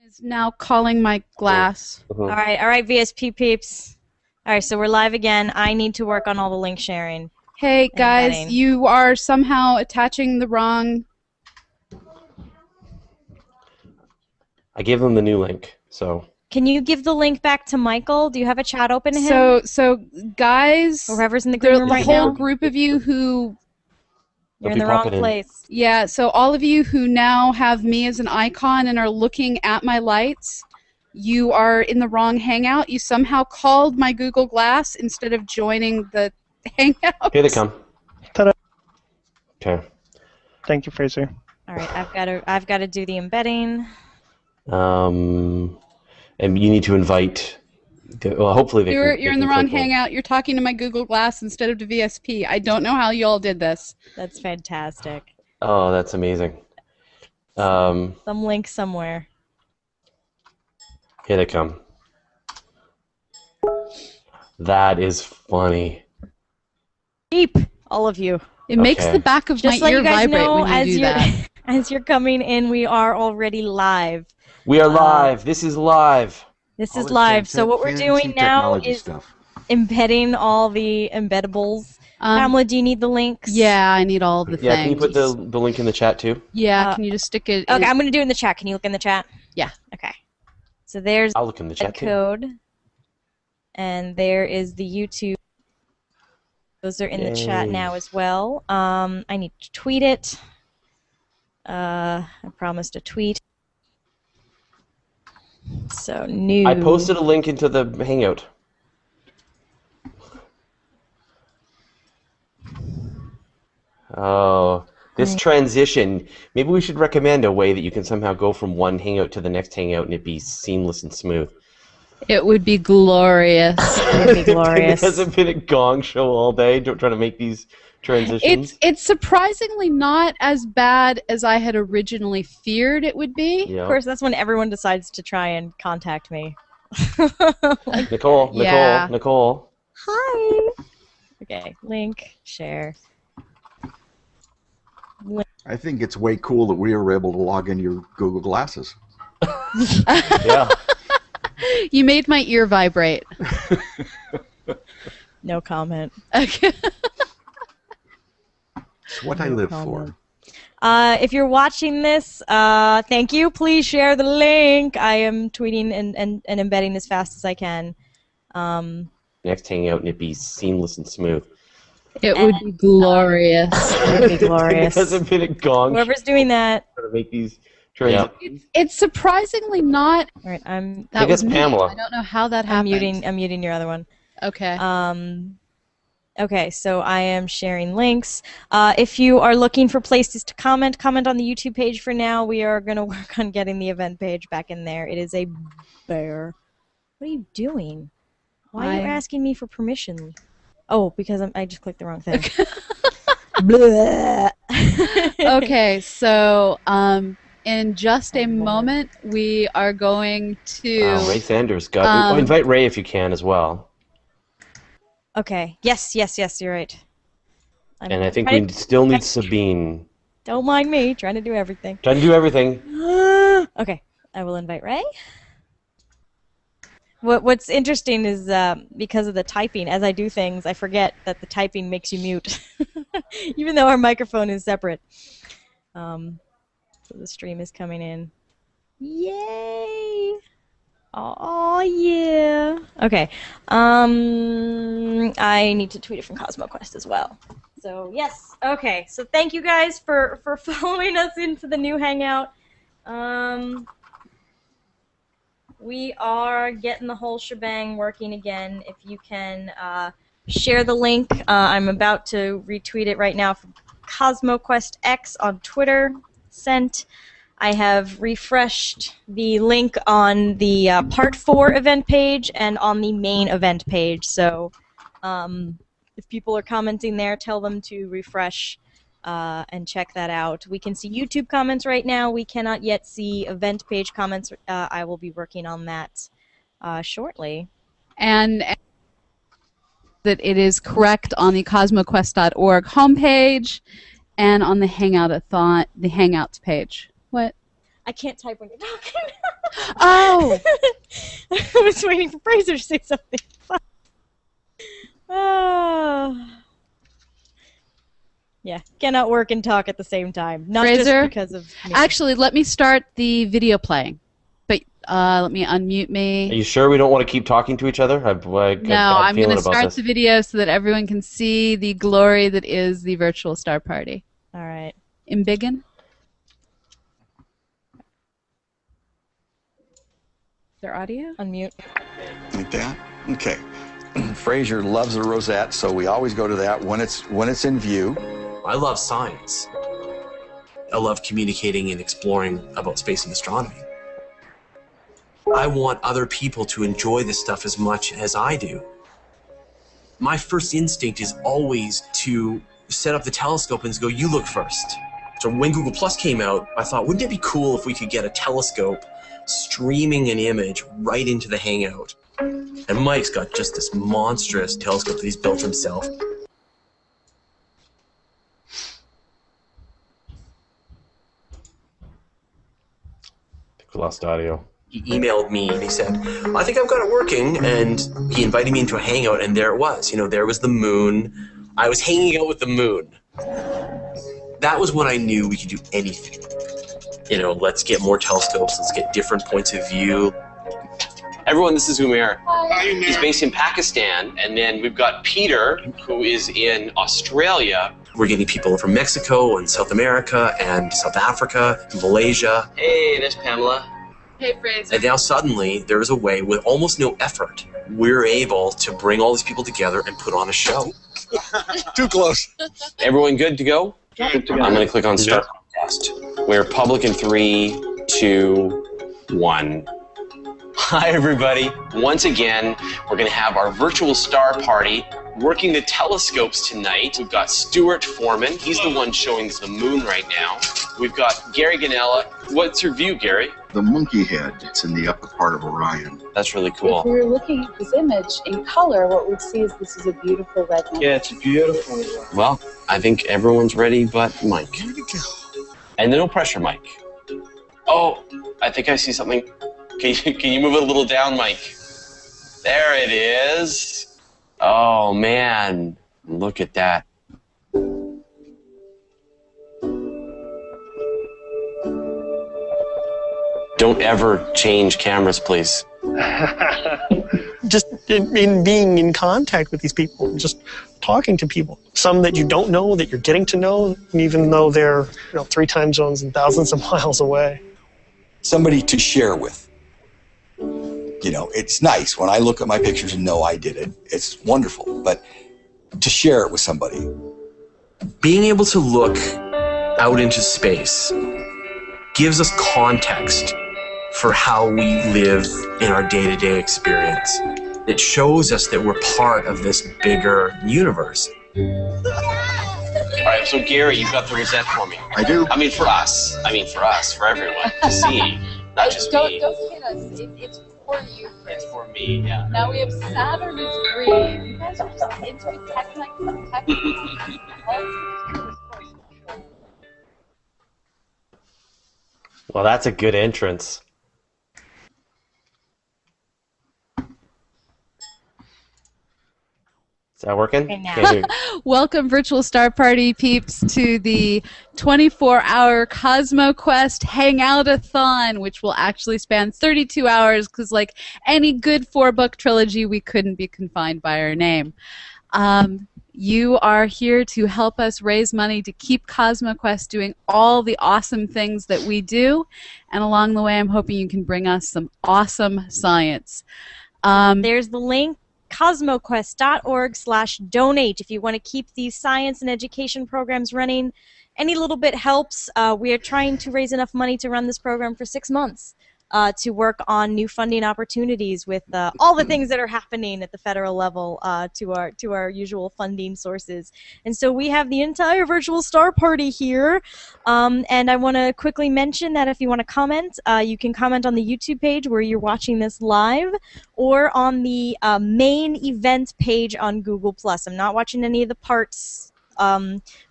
Is now calling my glass. All right, VSP peeps. All right, so we're live again. I need to work on all the link sharing. Hey guys, embedding. you are somehow attaching the wrong. I gave them the new link, so. Can you give the link back to Michael? Do you have a chat open to him? So guys, or whoever's in the green room the right whole now? group of you who. You're in the wrong place. Yeah, so all of you who now have me as an icon and are looking at my lights, you are in the wrong Hangout. You somehow called my Google Glass instead of joining the Hangout. Here they come. Ta-da. Okay. Thank you, Fraser. All right, I've got to do the embedding. And you need to invite. Well, hopefully they You're can. in the wrong Hangout. You're talking to my Google Glass instead of to VSP. I don't know how you all did this. That's fantastic. Oh, that's amazing. Some link somewhere. Here they come. That is funny. Beep, all of you. It makes the back of Just my ear you guys vibrate know, when you do that. As you're coming in, we are already live. We are live. This is live. This is live. So what we're doing now is embedding all the embeddables. Pamela, do you need the links? Yeah, I need all the things. Yeah, can you put the link in the chat too? Yeah, can you just stick it? Okay, I'm going to do it in the chat. Can you look in the chat? Yeah. Okay. So there's I'll look in the chat code, and there is the YouTube. Those are in the chat now as well. I need to tweet it. I promised a tweet. So new. I posted a link into the Hangout. Oh, this transition. Maybe we should recommend a way that you can somehow go from one Hangout to the next Hangout and it be seamless and smooth. It would be glorious. It would be glorious. It hasn't been a gong show all day trying to make these transitions. It's surprisingly not as bad as I had originally feared it would be. Yeah. Of course, that's when everyone decides to try and contact me. Like, Nicole. Hi. Okay, link, share. Link. I think it's way cool that we were able to log in your Google Glasses. Yeah. You made my ear vibrate. No comment. Okay. It's what I live for. If you're watching this, thank you. Please share the link. I am tweeting and embedding as fast as I can. Next Hangout and it be seamless and smooth. It would be glorious. It would be glorious. It hasn't been a gong. Whoever's doing that. Trying to make these transitions. It's surprisingly not. All right, I guess Pamela. I don't know how that happened. I'm muting your other one. Okay. Okay, so I am sharing links. If you are looking for places to comment on the YouTube page for now. We are going to work on getting the event page back in there. It is a bear. What are you doing? Why are you asking me for permission? Oh, because I just clicked the wrong thing. Okay, so in just a moment, we are going to... Ray Sanders got... invite Ray if you can as well. Okay. Yes, you're right. And I think we still need Sabine. Don't mind me, trying to do everything. Trying to do everything. Okay, I will invite Ray. What's interesting is because of the typing, as I do things, I forget that the typing makes you mute, even though our microphone is separate. So the stream is coming in. Yay! Oh yeah. Okay. I need to tweet it from CosmoQuest as well. So yes. Okay. So thank you guys for following us into the new Hangout. We are getting the whole shebang working again. If you can share the link, I'm about to retweet it right now from CosmoQuest X on Twitter. Sent. I have refreshed the link on the Part 4 event page and on the main event page. So if people are commenting there, tell them to refresh and check that out. We can see YouTube comments right now. We cannot yet see event page comments. I will be working on that shortly. And that it is correct on the cosmoquest.org homepage and on the Hangoutathon, the Hangouts page. What? I can't type when you're talking. Oh! I was waiting for Fraser to say something. Oh. Yeah, cannot work and talk at the same time. Not Fraser? just because of me. Actually, let me start the video playing. But let me unmute me. Are you sure we don't want to keep talking to each other? No, I'm going to start the video so that everyone can see the glory that is the virtual star party. All right. Embiggen? Is there audio? Unmute. Like that? Okay. Fraser loves a rosette, so we always go to that when it's in view. I love science. I love communicating and exploring about space and astronomy. I want other people to enjoy this stuff as much as I do. My first instinct is always to set up the telescope and go, you look first. So when Google Plus came out, I thought, wouldn't it be cool if we could get a telescope streaming an image right into the Hangout? And Mike's got just this monstrous telescope that he's built himself. We lost audio. He emailed me and he said, I think I've got it working. And he invited me into a Hangout, and there it was. You know, there was the moon. I was hanging out with the moon. That was when I knew we could do anything. You know, let's get more telescopes. Let's get different points of view. Everyone, this is Umair. He's based in Pakistan, and then we've got Peter, who is in Australia. We're getting people from Mexico and South America and South Africa, Malaysia. Hey, there's Pamela. Hey, Fraser. And now suddenly, there is a way, with almost no effort, we're able to bring all these people together and put on a show. Too close. Everyone good to go? Good to go. I'm going to click on Start Podcast. We're public in 3, 2, 1. Hi, everybody. Once again, we're going to have our virtual star party working the telescopes tonight. We've got Stuart Foreman. He's the one showing us the moon right now. We've got Gary Ganella. What's your view, Gary? The monkey head, it's in the upper part of Orion. That's really cool. If we were looking at this image in color, what we'd see is this is a beautiful red one. Yeah, it's beautiful. Well, I think everyone's ready but Mike. Here we go. And no pressure, Mike. Oh, I think I see something. Can you move it a little down, Mike? There it is. Oh, man. Look at that. Don't ever change cameras, please. Just in being in contact with these people, just talking to people. Some that you don't know, that you're getting to know, even though they're 3 time zones and thousands of miles away. Somebody to share with. You know, it's nice when I look at my pictures and know I did it. It's wonderful, but to share it with somebody. Being able to look out into space gives us context for how we live in our day-to-day experience. It shows us that we're part of this bigger universe. All right, so Gary, you've got the rosette for me. I do. I mean, for us, for everyone to see, not just me. Don't hit us. It's for you. It's for me, yeah. Now we have Saturn is green. You guys are just into technical. Well, that's a good entrance. Is that working? Okay, now. Can't hear you. Welcome, Virtual Star Party peeps, to the 24-hour CosmoQuest Hangoutathon, which will actually span 32 hours because, like any good 4-book trilogy, we couldn't be confined by our name. You are here to help us raise money to keep CosmoQuest doing all the awesome things that we do, and along the way, I'm hoping you can bring us some awesome science. There's the link. cosmoquest.org/donate if you want to keep these science and education programs running. Any little bit helps. We are trying to raise enough money to run this program for 6 months to work on new funding opportunities with all the things that are happening at the federal level to our usual funding sources. And so we have the entire Virtual Star Party here. And I want to quickly mention that if you want to comment, you can comment on the YouTube page where you're watching this live, or on the main event page on Google+. I'm not watching any of the parts.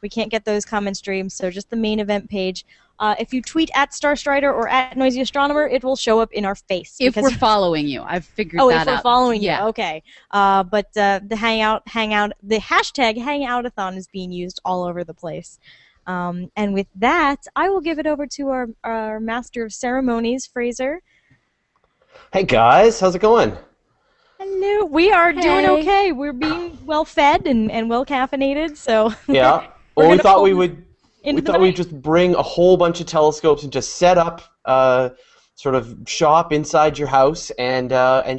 We can't get those comment streams, so just the main event page If you tweet at Starstrider or at Noisy Astronomer, it will show up in our face. If because we're following you, I've figured oh, that if we're out. following Yeah. you, okay. But the the hashtag Hangoutathon is being used all over the place. And with that, I will give it over to our master of ceremonies, Fraser. Hey guys, how's it going? Hello. We are doing Hey. okay. We're being well fed and well caffeinated, so Yeah. We're Well, we gonna thought pull we this would. into We the thought we'd night. just bring a whole bunch of telescopes and just set up, sort of shop inside your house and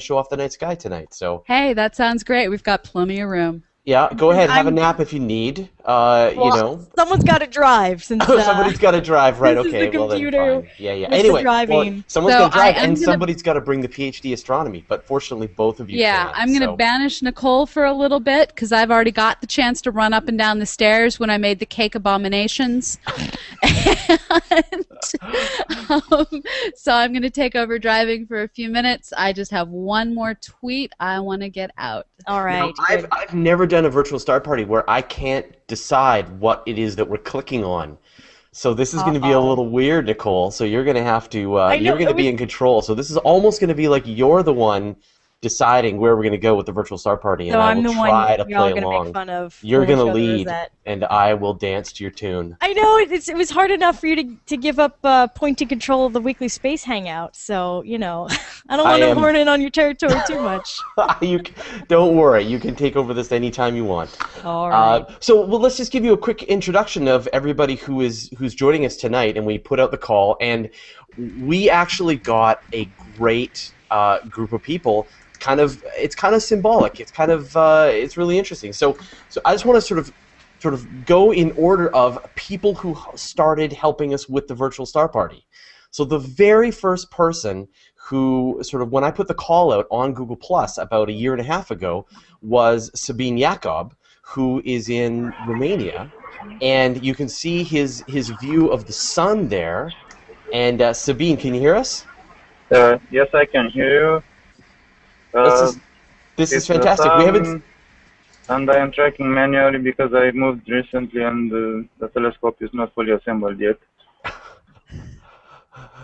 show off the night sky tonight. So Hey, that sounds great. We've got plenty of room. yeah, go ahead, have a I'm- nap if you need. You Well, know. someone's got to drive since Somebody's got to drive, right? this is Okay, the well then, computer. fine. Yeah, yeah. This is Anyway, well, driving. someone's So got to drive, I am and gonna- somebody's got to bring the PhD astronomy. But fortunately, both of you. Yeah, can, I'm going to so. banish Nicole for a little bit because I've already got the chance to run up and down the stairs when I made the cake abominations. And, so I'm going to take over driving for a few minutes. I just have one more tweet. I want to get out. All Now, right. good. I've never done a virtual star party where I can't decide what it is that we're clicking on. So this is going to be a little weird, Nicole. So you're going to have to know, you're going to it be was- in control. So this is almost going to be like you're the one deciding where we're going to go with the virtual star party, and So I I'm will the try one to you're all play gonna along. make fun of. You're when we going to show the lead, rosette. and I will dance to your tune. I know it was hard enough for you to give up pointing control of the weekly space hangout. So I don't want to horn in on your territory too much. Don't worry, you can take over this anytime you want. All right. So let's just give you a quick introduction of everybody who's joining us tonight, and we put out the call, and we actually got a great group of people. It's kind of symbolic. It's kind of it's really interesting. So I just want to sort of go in order of people who started helping us with the virtual star party. So the very first person who when I put the call out on Google Plus about a year and a half ago was Sabine Jacob, who is in Romania, and you can see his view of the sun there. And Sabine, can you hear us? Yes, I can hear you. This is it's the fantastic. We haven't. sun, and I am tracking manually because I moved recently and the telescope is not fully assembled yet.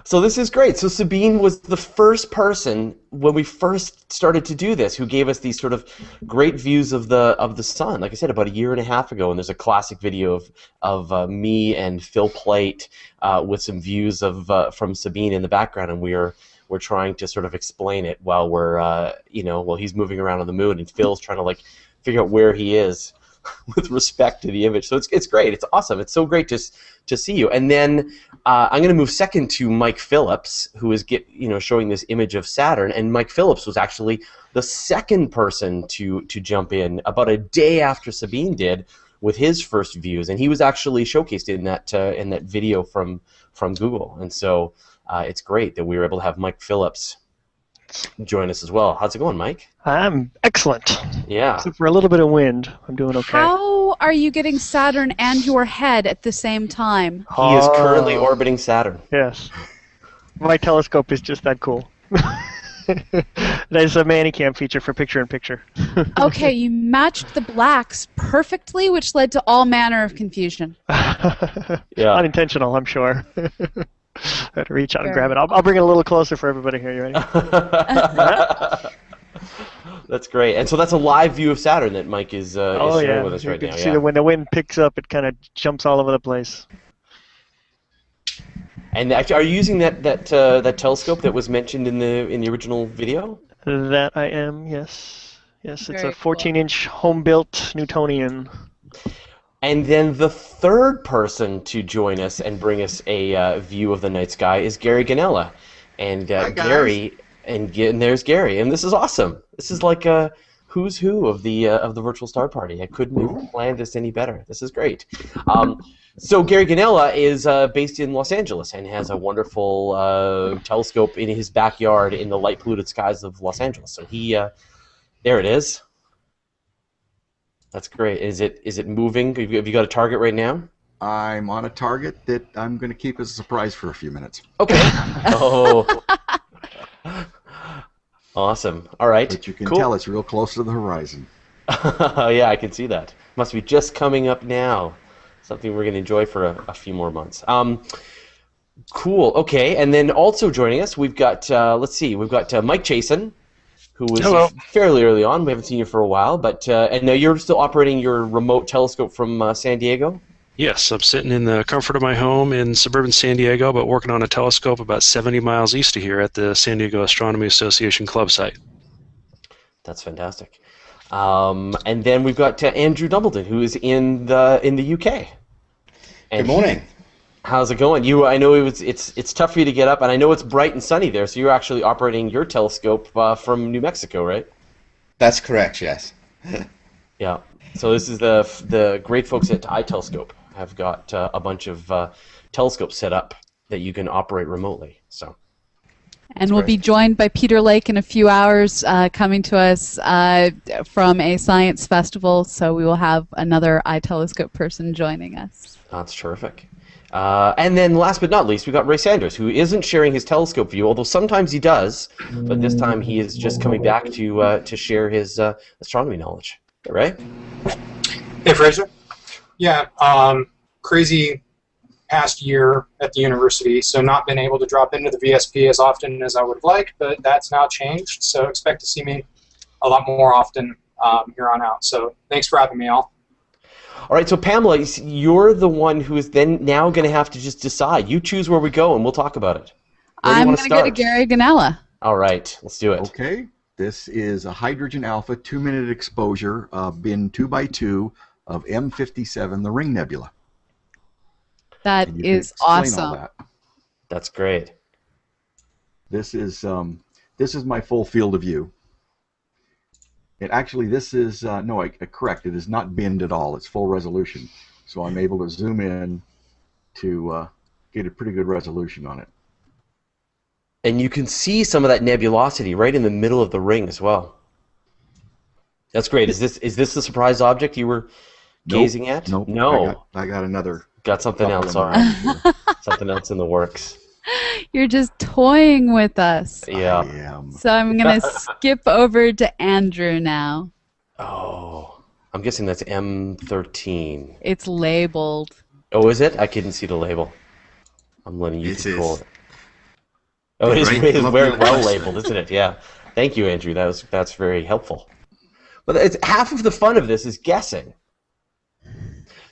So this is great. So Sabine was the first person when we first started to do this who gave us these sort of great views of the sun. Like I said, about a year and a half ago, and there's a classic video of me and Phil Plait with some views of from Sabine in the background, and we're trying to sort of explain it while while he's moving around on the moon, and Phil's trying to figure out where he is with respect to the image. So it's great. It's awesome. It's so great to see you. And then I'm going to move second to Mike Phillips, who is showing this image of Saturn. And Mike Phillips was actually the second person to jump in about a day after Sabine did with his first views, and he was actually showcased in that video from Google. And so it's great that we were able to have Mike Phillips join us as well. How's it going, Mike? I'm excellent. Yeah. Except for a little bit of wind. I'm doing okay. How are you getting Saturn and your head at the same time? He is currently orbiting Saturn. Yes. My telescope is just that cool. There's a Manicam feature for picture-in-picture. Okay, you matched the blacks perfectly, which led to all manner of confusion. Yeah. Unintentional, I'm sure. I had to reach out and Sure. grab it. I'll bring it a little closer for everybody here. You ready? That's great. And so that's a live view of Saturn that Mike is sharing with us You right can now. see Yeah. that when the wind picks up, it kind of jumps all over the place. And actually, are you using that telescope that was mentioned in the original video? That I am, yes. Yes, it's Very a 14-inch home-built Newtonian. And then the third person to join us and bring us a view of the night sky is Gary Ganella. And Gary, and there's Gary, and this is awesome. This is like a who's who of the virtual star party. I couldn't have planned this any better. This is great. So Gary Ganella is based in Los Angeles and has a wonderful telescope in his backyard in the light polluted skies of Los Angeles. So he, there it is. That's great. Is it moving? Have you got a target right now? I'm on a target that I'm going to keep as a surprise for a few minutes. Okay. Oh. Awesome. All right. But you can cool. tell it's real close to the horizon. Yeah, I can see that. Must be just coming up now. Something we're going to enjoy for a few more months. Cool. Okay, and then also joining us, we've got let's see, we've got Mike Chasen, who was fairly early on. We haven't seen you for a while, but and now you're still operating your remote telescope from San Diego. Yes, I'm sitting in the comfort of my home in suburban San Diego, but working on a telescope about 70 miles east of here at the San Diego Astronomy Association club site. That's fantastic. And then we've got Andrew Dumbledon, who is in the UK. And good morning. How's it going? I know it's tough for you to get up, and I know it's bright and sunny there. So you're actually operating your telescope from New Mexico, right? That's correct. Yes. Yeah. So this is the great folks at iTelescope have got a bunch of telescopes set up that you can operate remotely. So. And we'll be joined by Peter Lake in a few hours, coming to us from a science festival. So we will have another iTelescope person joining us. That's terrific. And then last but not least, we've got Ray Sanders, who isn't sharing his telescope view, although sometimes he does, but this time he is just coming back to share his astronomy knowledge. Right? Hey, Fraser. Yeah, crazy past year at the university, so not been able to drop into the VSP as often as I would have liked, but that's now changed, so expect to see me a lot more often here on out. So thanks for having me, all. All right, so Pamela, you're the one who is then now going to have to just decide. You choose where we go, and we'll talk about it. I'm going to go to Gary Ganella. All right, let's do it. Okay, this is a hydrogen alpha 2-minute exposure bin 2x2 of M57, the Ring Nebula. That is awesome. That. That's great. This is my full field of view. This is correct. It is not binned at all. It's full resolution, so I'm able to zoom in to get a pretty good resolution on it. And you can see some of that nebulosity right in the middle of the ring as well. That's great. Is this the surprise object you were gazing at? Nope. No. I got another. Got something else. All right. Something else in the works. You're just toying with us. Yeah. I am. So I'm going to skip over to Andrew now. Oh, I'm guessing that's M13. It's labeled. Oh, is it? I couldn't see the label. I'm letting you control it. Oh, it is Right. very well labeled, isn't it? Yeah. Thank you, Andrew. That's very helpful. But it's half of the fun of this is guessing.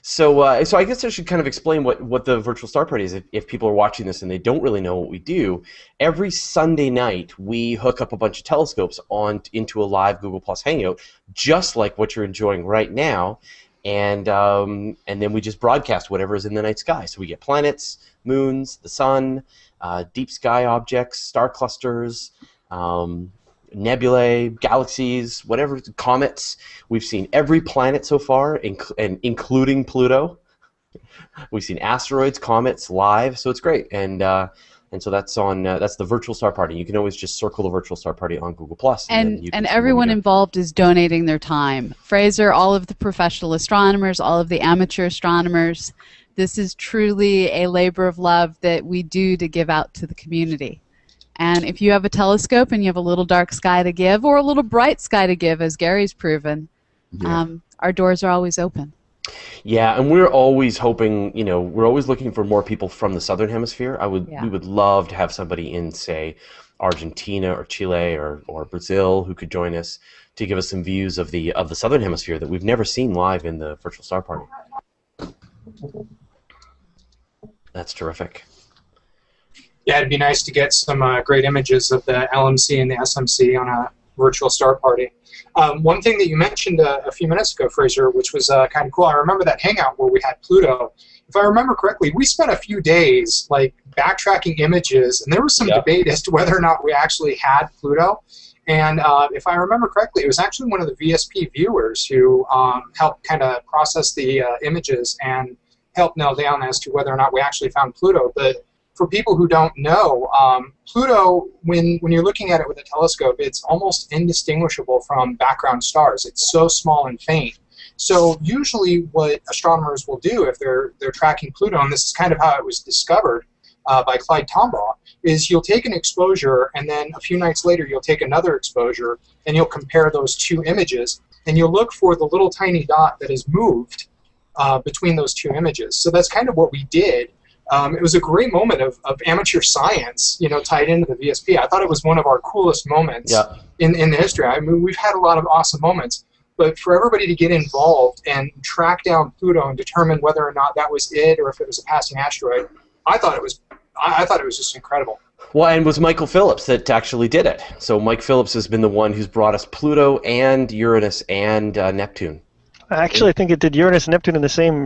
So I guess I should kind of explain what the Virtual Star Party is if people are watching this and they don't really know what we do. Every Sunday night, we hook up a bunch of telescopes into a live Google Plus Hangout, just like what you're enjoying right now, and then we just broadcast whatever is in the night sky. So we get planets, moons, the sun, deep sky objects, star clusters, nebulae, galaxies, whatever, comets. We've seen every planet so far, including Pluto. We've seen asteroids, comets live, so it's great. And so that's the Virtual Star Party. You can always just circle the Virtual Star Party on Google Plus. And everyone involved is donating their time. Fraser, all of the professional astronomers, all of the amateur astronomers. This is truly a labor of love that we do to give out to the community. And if you have a telescope and you have a little dark sky to give or a little bright sky to give, as Gary's proven, our doors are always open. Yeah, and we're always hoping, we're always looking for more people from the Southern Hemisphere. We would love to have somebody in, say, Argentina or Chile or Brazil who could join us to give us some views of the Southern Hemisphere that we've never seen live in the Virtual Star Party. That's terrific. Yeah, it'd be nice to get some great images of the LMC and the SMC on a Virtual Star Party. One thing that you mentioned a few minutes ago, Fraser, which was kind of cool, I remember that hangout where we had Pluto. If I remember correctly, we spent a few days backtracking images, and there was some debate as to whether or not we actually had Pluto. And if I remember correctly, it was actually one of the VSP viewers who helped kind of process the images and helped nail down as to whether or not we actually found Pluto. But for people who don't know, Pluto, when you're looking at it with a telescope, it's almost indistinguishable from background stars. It's so small and faint. So usually what astronomers will do if they're tracking Pluto, and this is kind of how it was discovered by Clyde Tombaugh, is you'll take an exposure and then a few nights later you'll take another exposure and you'll compare those two images and you'll look for the little tiny dot that is moved between those two images. So that's kind of what we did It was a great moment of amateur science, tied into the VSP. I thought it was one of our coolest moments in the history. I mean, we've had a lot of awesome moments, but for everybody to get involved and track down Pluto and determine whether or not that was it or if it was a passing asteroid, I thought it was just incredible. Well, and it was Michael Phillips that actually did it. So Mike Phillips has been the one who's brought us Pluto and Uranus and Neptune. Actually, I think it did Uranus and Neptune in the same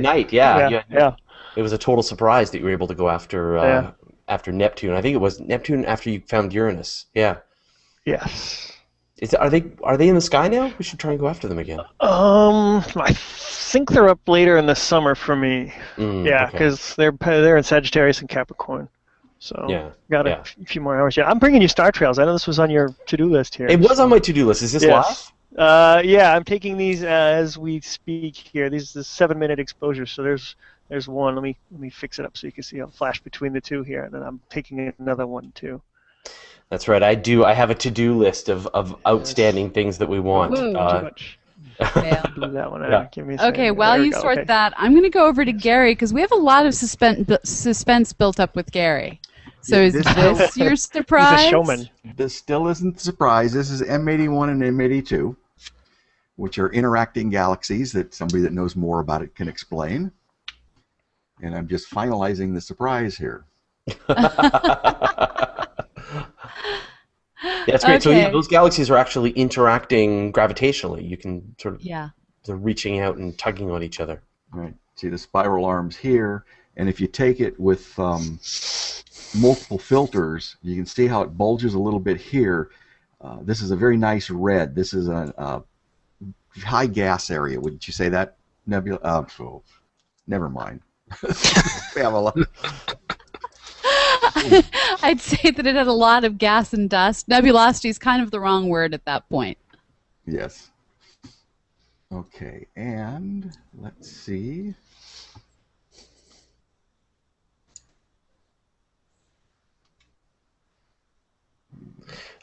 night. Yeah. It was a total surprise that you were able to go after after Neptune. I think it was Neptune after you found Uranus. Yeah. Yes. Are they in the sky now? We should try and go after them again. I think they're up later in the summer for me. Because they're in Sagittarius and Capricorn. So got a few more hours. Yeah, I'm bringing you star trails. I know this was on your to-do list here. It was on my to-do list. Is this live? Yeah, I'm taking these as we speak here. These are 7-minute exposures. So there's one. Let me fix it up so you can see. I'll flash between the two here, and then I'm taking another one too. That's right. I have a to-do list of outstanding things that we want. Too much. Blew that one out. Give me a second. Okay, while you sort that, I'm going to go over to Gary because we have a lot of suspense built up with Gary. So is this your surprise? He's a showman. This still isn't a surprise. This is M81 and M82, which are interacting galaxies that somebody that knows more about it can explain. And I'm just finalizing the surprise here. That's great. Okay. So those galaxies are actually interacting gravitationally. You can sort of they're reaching out and tugging on each other. Right. See the spiral arms here, and if you take it with multiple filters, you can see how it bulges a little bit here. This is a very nice red. This is a high gas area. Wouldn't you say that, Nebula? Never mind. Pamela. I'd say that it had a lot of gas and dust. Nebulosity is kind of the wrong word at that point. Yes. Okay, and let's see.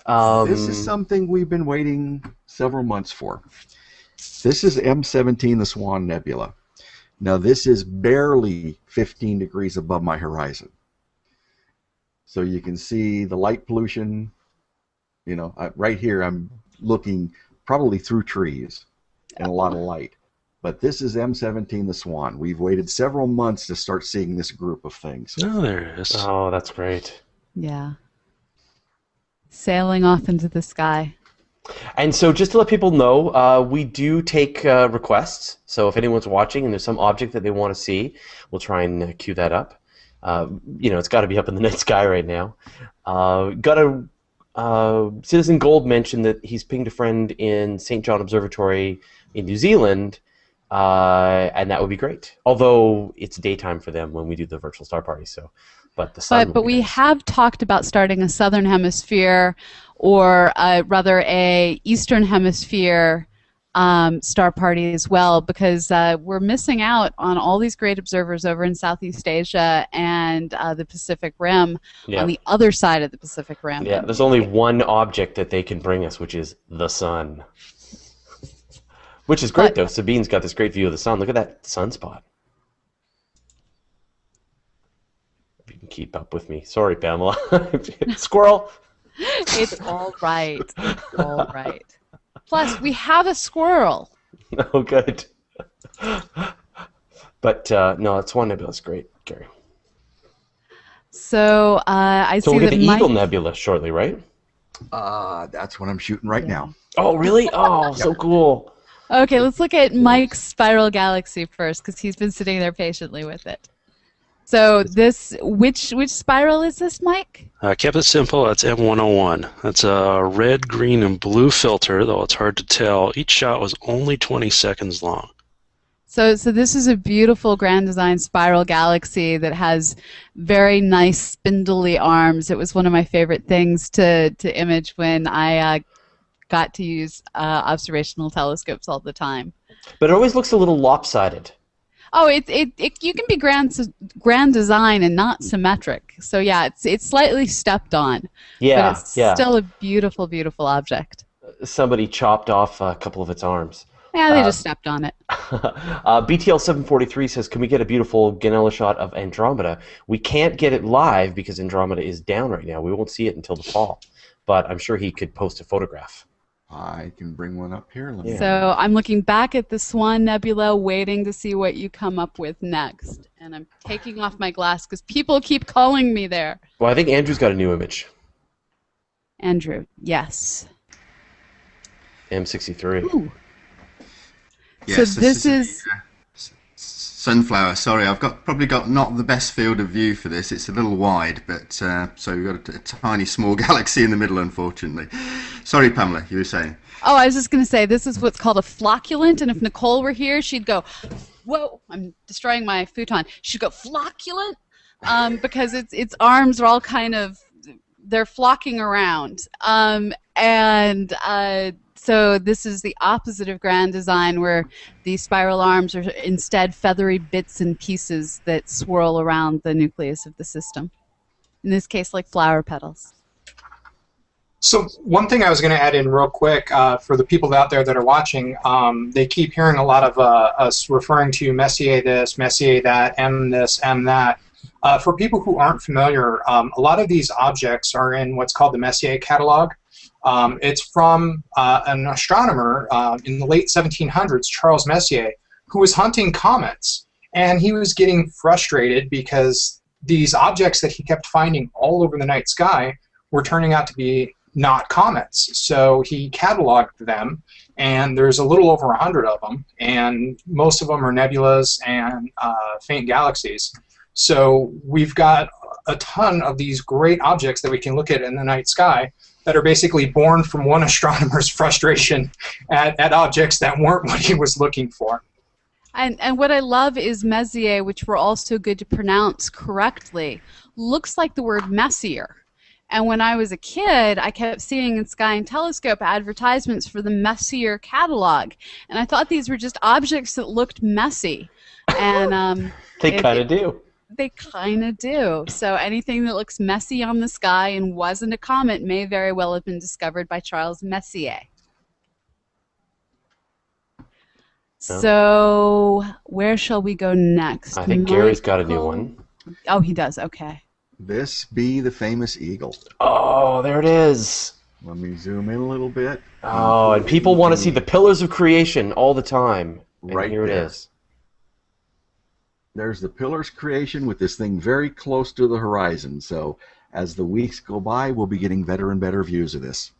This is something we've been waiting several months for. This is M17, the Swan Nebula. Now, this is barely 15 degrees above my horizon. So you can see the light pollution. You know, right here I'm looking probably through trees and a lot of light. But this is M17, the Swan. We've waited several months to start seeing this group of things. Oh, there it is. Oh, that's great. Yeah. Sailing off into the sky. And so just to let people know, we do take requests. So if anyone's watching and there's some object that they want to see, we'll try and queue that up. You know, it's got to be up in the night sky right now. Citizen Gold mentioned that he's pinged a friend in St. John Observatory in New Zealand, and that would be great. Although it's daytime for them when we do the virtual star party, so. But the sun. But we have talked about starting a Southern Hemisphere, or rather a Eastern Hemisphere star party as well, because we're missing out on all these great observers over in Southeast Asia and the Pacific Rim, on the other side of the Pacific Rim. Yeah, there's only one object that they can bring us, which is the sun. Which is great, though. Sabine's got this great view of the sun. Look at that sunspot. If you can keep up with me. Sorry, Pamela. Squirrel! It's all right. It's all right. Plus, we have a squirrel. Oh, good. But, no, it's one nebula. It's great, Gary. So, I see we'll that get the Eagle Nebula shortly, right? That's what I'm shooting right now. Oh, really? Oh, so cool. Okay, let's look at Mike's spiral galaxy first, because he's been sitting there patiently with it. So this, which spiral is this, Mike? Kept it simple. That's M101. That's a red, green, and blue filter, though it's hard to tell. Each shot was only 20 seconds long. So this is a beautiful Grand Design spiral galaxy that has very nice spindly arms. It was one of my favorite things to image when I got to use observational telescopes all the time. But it always looks a little lopsided. Oh, you can be grand design and not symmetric. So yeah, it's slightly stepped on. Yeah, but it's still a beautiful, beautiful object. Somebody chopped off a couple of its arms. Yeah, they just stepped on it. BTL743 says, can we get a beautiful Ganella shot of Andromeda? We can't get it live because Andromeda is down right now. We won't see it until the fall. But I'm sure he could post a photograph. I can bring one up here. So I'm looking back at the Swan Nebula, waiting to see what you come up with next. And I'm taking off my glass because people keep calling me there. Well, I think Andrew's got a new image. Andrew, yes. M63. Ooh. Yes, so this is sunflower. Sorry, I've probably got not the best field of view for this. It's a little wide, but so we've got a tiny, small galaxy in the middle, unfortunately. Sorry, Pamela, you were saying. Oh, I was just going to say, this is what's called a flocculent, and if Nicole were here, she'd go, whoa, I'm destroying my futon. She'd go, flocculent? Because its arms are all kind of, they're flocking around. So this is the opposite of grand design, where the spiral arms are instead feathery bits and pieces that swirl around the nucleus of the system. In this case, like flower petals. So one thing I was going to add in real quick for the people out there that are watching, they keep hearing a lot of us referring to Messier this, Messier that, M this, M that. For people who aren't familiar, a lot of these objects are in what's called the Messier catalog. It's from an astronomer in the late 1700s, Charles Messier, who was hunting comets. And he was getting frustrated because these objects that he kept finding all over the night sky were turning out to be not comets. So he cataloged them, and there's a little over 100 of them, and most of them are nebulas and faint galaxies. So we've got a ton of these great objects that we can look at in the night sky that are basically born from one astronomer's frustration at objects that weren't what he was looking for. And what I love is Messier, which we're also good to pronounce correctly, looks like the word Messier. And when I was a kid, I kept seeing in Sky and Telescope advertisements for the Messier catalog. And I thought these were just objects that looked messy. And they kind of do. They kind of do. So anything that looks messy on the sky and wasn't a comet may very well have been discovered by Charles Messier. So where shall we go next? I think Gary's got a new one. Oh, he does. Okay. This be the famous eagle. Oh, there it is. Let me zoom in a little bit. Oh, and people want to see the pillars of creation all the time. And right here there. It is. There's the pillars creation with this thing very close to the horizon. So as the weeks go by, we'll be getting better and better views of this.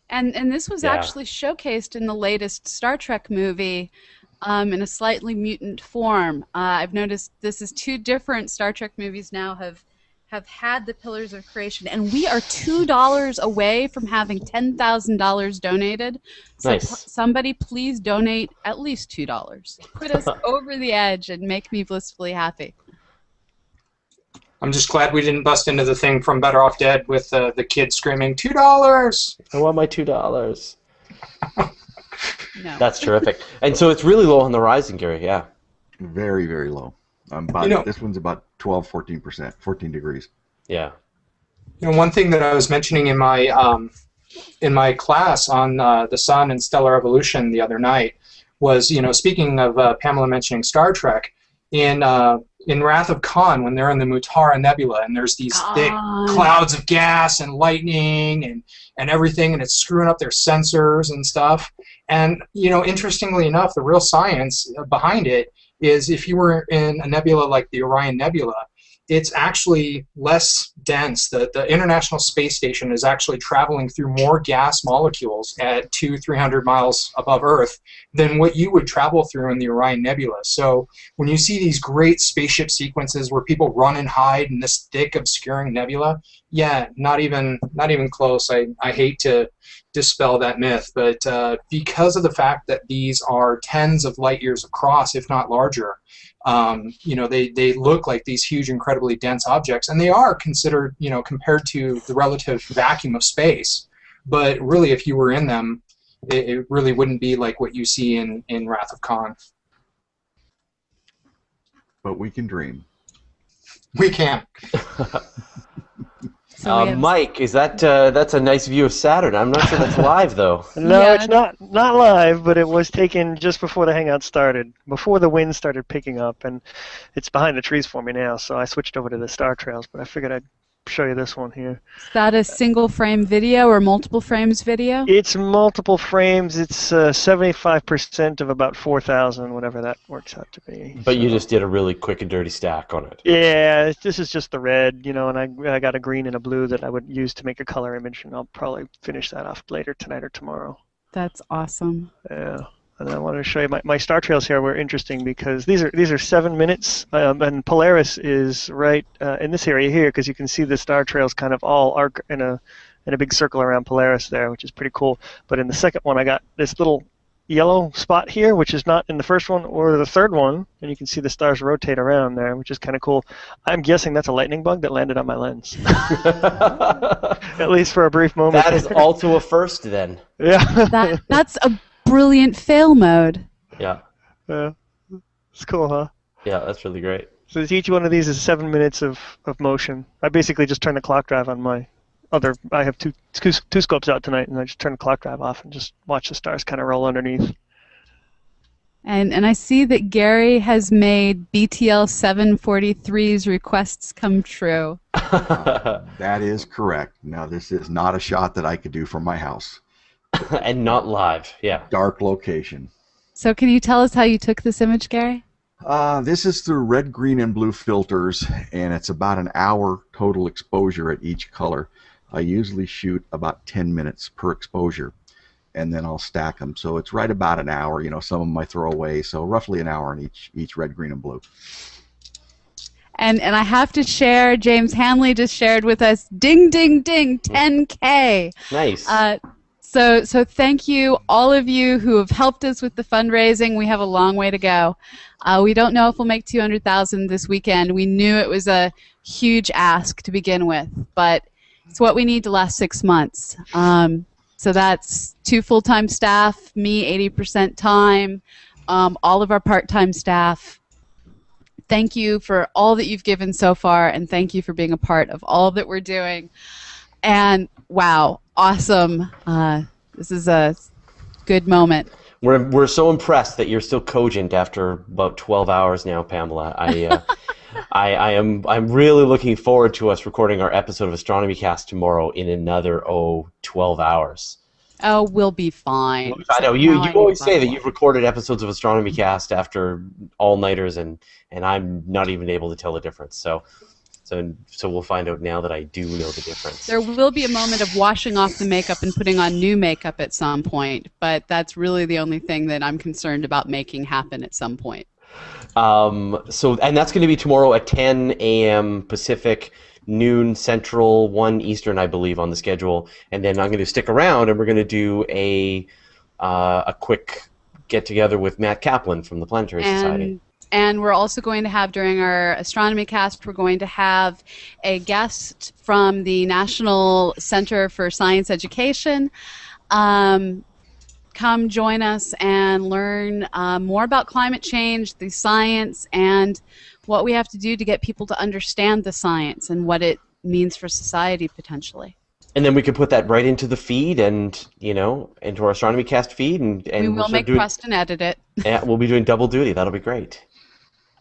And this was actually showcased in the latest Star Trek movie in a slightly mutant form. I've noticed this is 2 different Star Trek movies now have had the Pillars of Creation, and we are $2 away from having $10,000 donated. So nice. Somebody please donate at least $2. Put us over the edge and make me blissfully happy. I'm just glad we didn't bust into the thing from Better Off Dead with the kid screaming, $2! I want my $2. No. That's terrific. And so it's really low on the horizon, Gary, yeah. Very, very low. This one's about 12, 14%, 14 degrees. Yeah. You know, one thing that I was mentioning in my class on the sun and stellar evolution the other night was, you know, speaking of Pamela mentioning Star Trek, in Wrath of Khan, when they're in the Mutara Nebula and there's these thick clouds of gas and lightning and everything, and it's screwing up their sensors and stuff. And, you know, interestingly enough, the real science behind it is if you were in a nebula like the Orion Nebula, it's actually less dense. The International Space Station is actually traveling through more gas molecules at 200-300 miles above Earth than what you would travel through in the Orion Nebula. So when you see these great spaceship sequences where people run and hide in this thick, obscuring nebula, yeah, not even close. I hate to dispel that myth, but because of the fact that these are tens of light years across, if not larger, you know, they look like these huge, incredibly dense objects, and they are considered, you know, compared to the relative vacuum of space. But really, if you were in them, it really wouldn't be like what you see in Wrath of Khan. But we can dream. We can. So Mike, is that that's a nice view of Saturn? I'm not sure that's live though. No, yeah. It's not live, but it was taken just before the Hangout started, before the wind started picking up, and it's behind the trees for me now. So I switched over to the star trails, but I figured I'd show you this one here. Is that a single frame video or multiple frames video? It's multiple frames. It's 75% of about 4,000, whatever that works out to be. But you just did a really quick and dirty stack on it. Yeah, this is just the red, you know, and I got a green and a blue that I would use to make a color image, and I'll probably finish that off later tonight or tomorrow. That's awesome. Yeah. And I wanted to show you my star trails here were interesting because these are 7 minutes, and Polaris is right in this area here because you can see the star trails kind of all arc in a big circle around Polaris there, which is pretty cool. But in the second one, I got this little yellow spot here, which is not in the first one or the third one, and you can see the stars rotate around there, which is kind of cool. I'm guessing that's a lightning bug that landed on my lens, at least for a brief moment. That is also a first, then. Yeah. That's a brilliant fail mode. Yeah. Yeah. It's cool, huh? Yeah, that's really great. So each one of these is 7 minutes of motion. I basically just turn the clock drive on my other. I have two scopes out tonight, and I just turn the clock drive off and just watch the stars kind of roll underneath. And I see that Gary has made BTL 743's requests come true. That is correct. Now, this is not a shot that I could do from my house. And not live, yeah. Dark location. So can you tell us how you took this image, Gary? This is through red, green, and blue filters, and it's about an hour total exposure at each color. I usually shoot about 10 minutes per exposure, and then I'll stack them. So it's right about an hour. You know, some of them I throw away, so roughly an hour in each red, green, and blue. And I have to share, James Hanley just shared with us, ding, ding, ding, 10K. Nice. So thank you, all of you who have helped us with the fundraising. We have a long way to go. We don't know if we'll make 200,000 this weekend. We knew it was a huge ask to begin with, but it's what we need to last 6 months. So that's 2 full-time staff, me 80% time, all of our part-time staff. Thank you for all that you've given so far, and thank you for being a part of all that we're doing. And wow, awesome. This is a good moment. We're so impressed that you're still cogent after about 12 hours now, Pamela. I'm really looking forward to us recording our episode of Astronomy Cast tomorrow in another 12 hours. Oh, we'll be fine. I know you always say that you've recorded episodes of Astronomy Cast after all-nighters, and I'm not even able to tell the difference. So we'll find out now that I do know the difference. There will be a moment of washing off the makeup and putting on new makeup at some point, but that's really the only thing that I'm concerned about making happen at some point. And that's going to be tomorrow at 10 a.m. Pacific, noon Central, 1 Eastern, I believe, on the schedule. And then I'm going to stick around, and we're going to do a quick get-together with Matt Kaplan from the Planetary Society. And we're also going to have, during our Astronomy Cast, we're going to have a guest from the National Center for Science Education come join us and learn more about climate change, the science, and what we have to do to get people to understand the science and what it means for society potentially. And then we can put that right into the feed and, into our Astronomy Cast feed. And we will make Preston edit it. Yeah, we'll be doing double duty. That'll be great.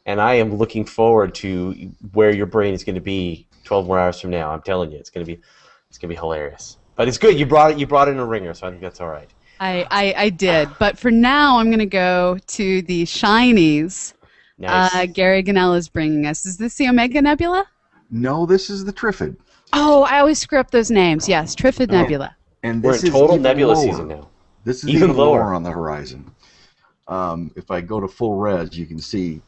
And I am looking forward to where your brain is going to be 12 more hours from now. I'm telling you, it's going to be hilarious. But it's good. You brought in a ringer, so I think that's all right. I did. But for now, I'm going to go to the shinies. Nice. Gary Gunnell is bringing us. Is this the Omega Nebula? No, this is the Trifid. Oh, I always screw up those names. Yes, Trifid Nebula. And we're this in total is nebula lower. season now. This is even lower on the horizon. If I go to full res, you can see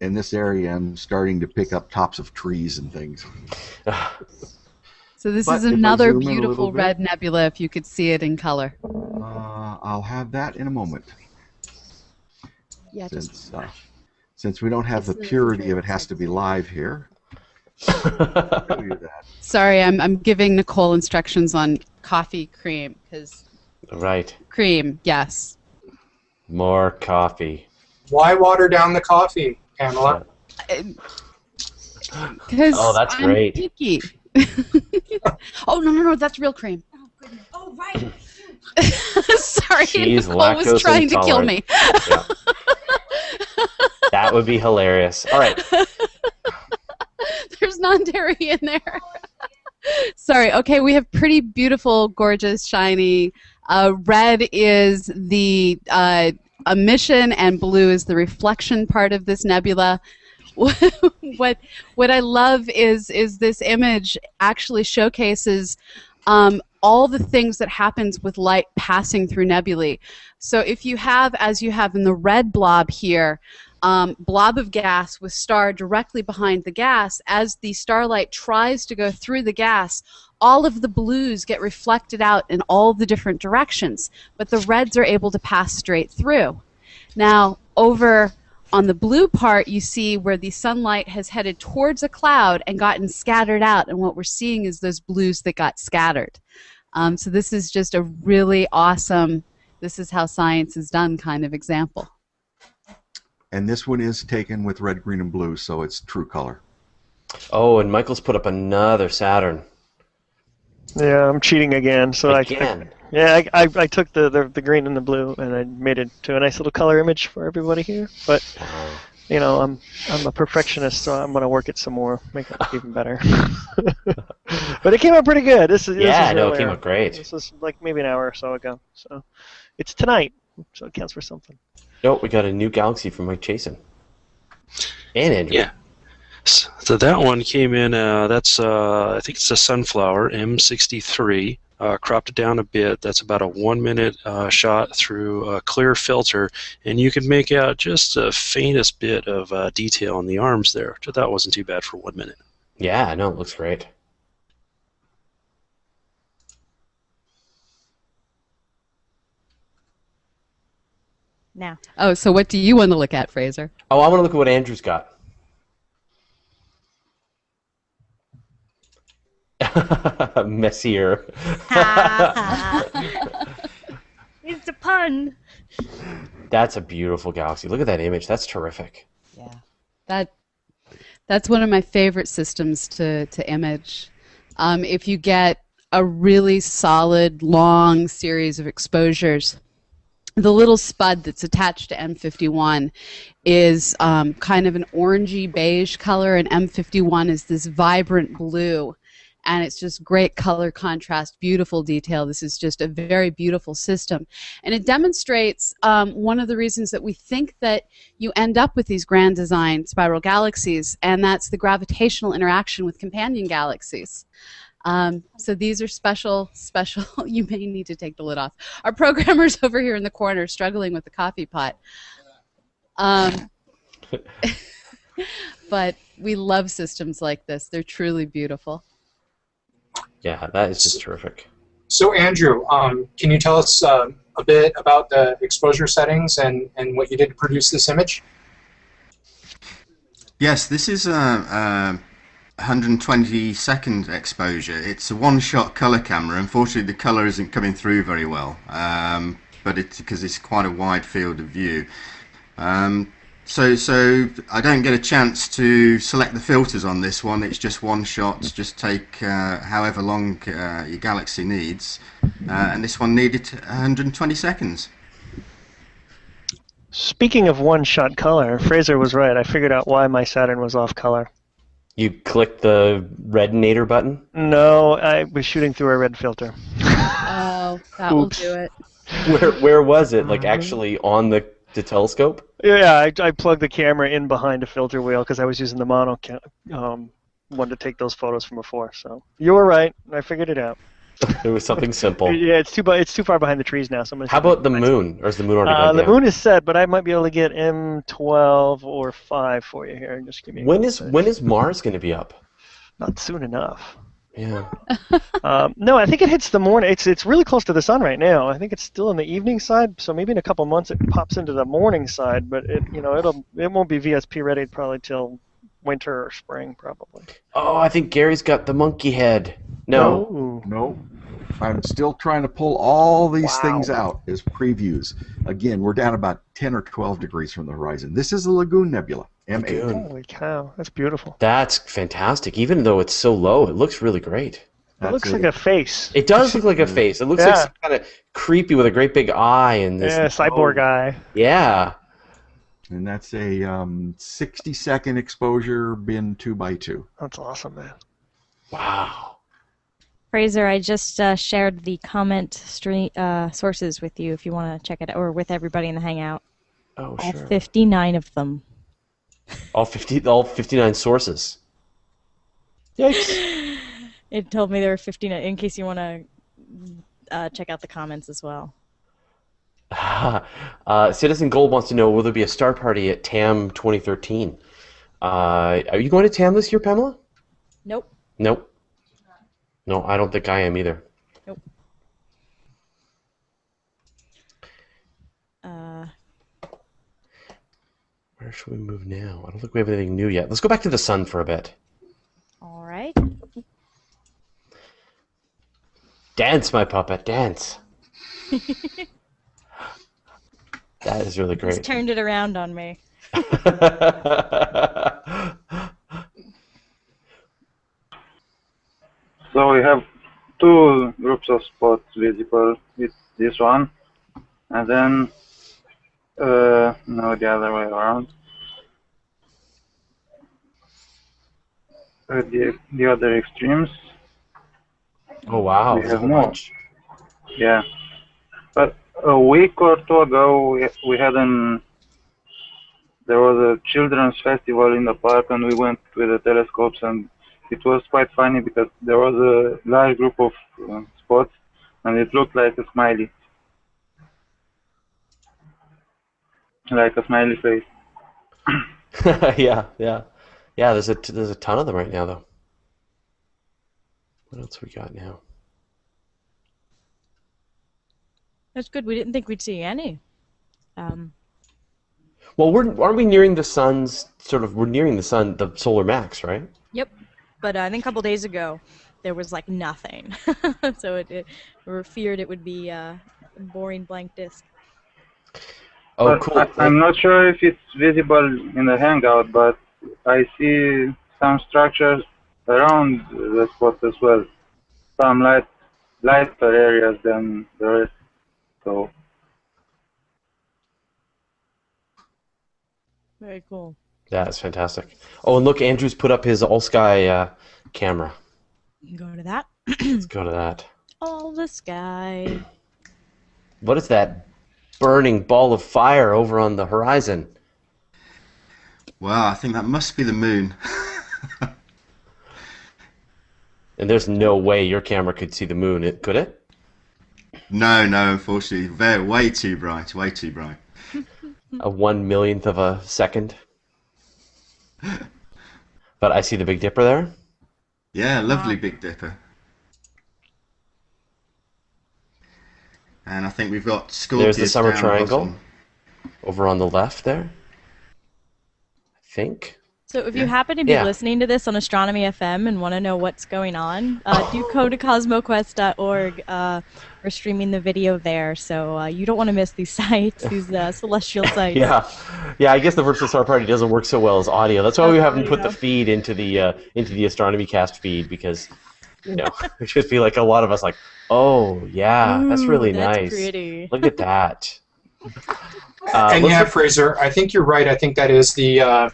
in this area I'm starting to pick up tops of trees and things. So this is another beautiful red nebula, if you could see it in color. I'll have that in a moment. Yeah, since we don't have the purity of it has to be live here. Sorry, I'm giving Nicole instructions on coffee cream because. Right. Cream, yes. More coffee. Why water down the coffee, Pamela? Because that's I'm great. picky. Oh, no, that's real cream. Oh, goodness. Oh, right. Sorry, She's Nicole was trying to kill me. Yeah. That would be hilarious. All right. There's non-dairy in there. Sorry. Okay, we have pretty beautiful, gorgeous, shiny. Red is the emission, and blue is the reflection part of this nebula. What I love is this image actually showcases all the things that happens with light passing through nebulae. So if you have, as you have in the red blob here, blob of gas with star directly behind the gas, as the starlight tries to go through the gas, all of the blues get reflected out in all the different directions, but the reds are able to pass straight through. Now, over on the blue part, you see where the sunlight has headed towards a cloud and gotten scattered out, and what we're seeing is those blues that got scattered. So this is just a really awesome, this is how science is done kind of example. And this one is taken with red, green, and blue, so it's true color. Oh, and Michael's put up another Saturn. Yeah, I'm cheating again. So again. I took the green and the blue and I made it to a nice little color image for everybody here. But you know, I'm a perfectionist, so I'm gonna work it some more, make it even better. But it came out pretty good. This it came out great. This was like maybe an hour or so ago. So it's tonight, so it counts for something. Nope, we got a new galaxy from Mike Chasen. And Andrew. Yeah. So that one came in, that's, I think it's a sunflower, M63. Cropped it down a bit. That's about a 1 minute shot through a clear filter, and you can make out just the faintest bit of detail on the arms there, which I thought wasn't too bad for 1 minute. Yeah, no, it looks great. Now. Oh, so what do you want to look at, Fraser? Oh, I want to look at what Andrew's got. Messier. It's a pun. That's a beautiful galaxy. Look at that image. That's terrific. Yeah. That's one of my favorite systems to image. If you get a really solid, long series of exposures, the little spud that's attached to M51 is kind of an orangey beige color, and M51 is this vibrant blue. And it's just great color contrast, beautiful detail. This is just a very beautiful system. And it demonstrates one of the reasons that we think that you end up with these grand design spiral galaxies, and that's the gravitational interaction with companion galaxies. So these are special. You may need to take the lid off. Our programmer's over here in the corner struggling with the coffee pot. But we love systems like this. They're truly beautiful. Yeah, that is just terrific. So Andrew, can you tell us a bit about the exposure settings and what you did to produce this image? Yes, this is a 120-second exposure. It's a one-shot color camera. Unfortunately, the color isn't coming through very well, but it's because it's quite a wide field of view. So I don't get a chance to select the filters on this one. It's just one shot. Just take however long your galaxy needs, and this one needed 120 seconds. Speaking of one-shot color, Fraser was right. I figured out why my Saturn was off color. You clicked the redinator button? No, I was shooting through a red filter. Oh, that will do it. Where was it? Like actually on the telescope? Yeah, I plugged the camera in behind a filter wheel because I was using the mono one to take those photos from before. So you were right. I figured it out. It was something simple. Yeah, it's too far behind the trees now. So I'm gonna How about the moon? Or is the moon already gone The down? moon is set, but I might be able to get M12 or 5 for you here. Just give me. When is Mars going to be up? Not soon enough. Yeah. No, I think it hits the morning. It's really close to the sun right now. I think it's still in the evening side, so maybe in a couple months it pops into the morning side. But it won't be VSP ready probably till winter or spring probably. Oh, I think Gary's got the monkey head. No. No. I'm still trying to pull all these things out as previews. Again, we're down about 10 or 12 degrees from the horizon. This is a Lagoon Nebula, M8. Holy cow, that's beautiful. That's fantastic. Even though it's so low, it looks really great. It looks like a face. It does look like a face. It looks like kind of creepy with a great big eye and this. Yeah, cyborg eye. Yeah. And that's a 60-second exposure bin 2x2. That's awesome, man. Wow. Fraser, I just shared the comment sources with you if you want to check it out, or with everybody in the Hangout. Oh, All sure. 59 of them. All 59 sources. Yikes. It told me there were 59, in case you want to check out the comments as well. Citizen Gold wants to know, will there be a star party at TAM 2013? Are you going to TAM this year, Pamela? Nope. Nope. No, I don't think I am either. Nope. Where should we move now? I don't think we have anything new yet. Let's go back to the sun for a bit. All right. Dance, my puppet, dance. That is really great. He's turned it around on me. So we have two groups of spots visible with this one, and then no, the other way around. The other extremes. Oh wow! We have more. Yeah, but a week or two ago we had there was a children's festival in the park, and we went with the telescopes, and it was quite funny because there was a large group of spots, and it looked like a smiley, face. yeah. There's a ton of them right now, though. What else we got now? That's good. We didn't think we'd see any. Well, aren't we nearing the sun's we're nearing the solar max, right? Yep. But I think a couple days ago, there was like nothing. So we were feared it would be a boring blank disk. Oh, but cool. I'm not sure if it's visible in the Hangout, but I see some structures around the spot as well. Some lighter areas than the rest. So. Very cool. Yeah, that's fantastic. Oh, and look, Andrew's put up his all-sky camera. Go to that. Let's go to that. All the sky. What is that burning ball of fire over on the horizon? Well, I think that must be the moon. And there's no way your camera could see the moon, could it? No, unfortunately. Way too bright, way too bright. A 1/1,000,000th of a second. But I see the Big Dipper there. Yeah, lovely Big Dipper. And I think we've got Scorpius. There's the Summer down Triangle bottom. over on the left there. I think. So if you happen to be listening to this on Astronomy FM and want to know what's going on, do go to cosmoquest.org. We're streaming the video there, so you don't want to miss these sites, these celestial sites. Yeah. I guess the virtual star party doesn't work so well as audio. That's why we haven't put the feed into the Astronomy Cast feed, because it should be like a lot of us like, oh yeah, that's really nice. Pretty. Look at that. And Fraser, I think you're right. I think that is the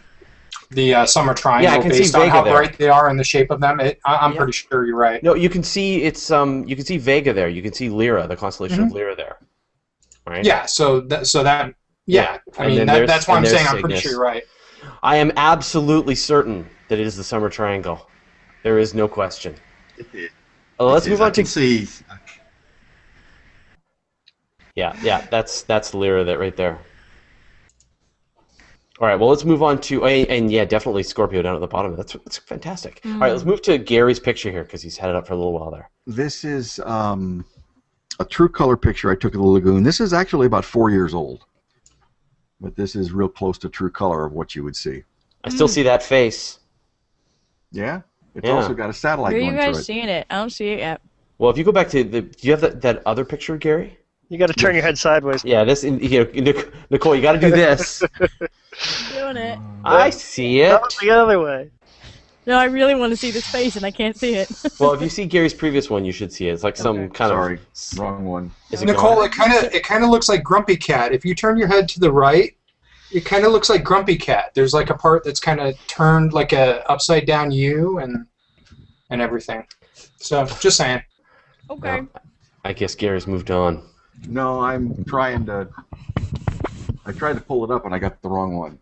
summer triangle, I can based see on Vega how there. bright they are and the shape of them. I'm pretty sure you're right. No, you can see you can see Vega there. You can see Lyra, the constellation of Lyra there. Right? Yeah. So that. Yeah. I mean, that's why I'm saying I'm pretty sure you're right. I am absolutely certain that it is the summer triangle. There is no question. Let's move on to see. Yeah. That's Lyra right there. All right, well, let's move on to, and definitely Scorpio down at the bottom. That's fantastic. All right, let's move to Gary's picture here, because he's had it up for a little while there. This is a true color picture I took of the lagoon. This is actually about 4 years old, but this is real close to true color of what you would see. I still see that face. Yeah? It's also got a satellite Where are going you through guys it. seeing it? I don't see it yet. Well, if you go back to do you have that other picture, Gary? You got to turn your head sideways. Yeah, Nicole, you got to do this. Doing it. I see it. The other way. No, I really want to see this face, and I can't see it. Well, if you see Gary's previous one, you should see it. It's like some kind of wrong one. Nicole, it kind of looks like Grumpy Cat. If you turn your head to the right, it kind of looks like Grumpy Cat. There's like a part that's kind of turned like a upside down U and everything. So just saying. Okay. I guess Gary's moved on. No, I'm trying to. I tried to pull it up and I got the wrong one.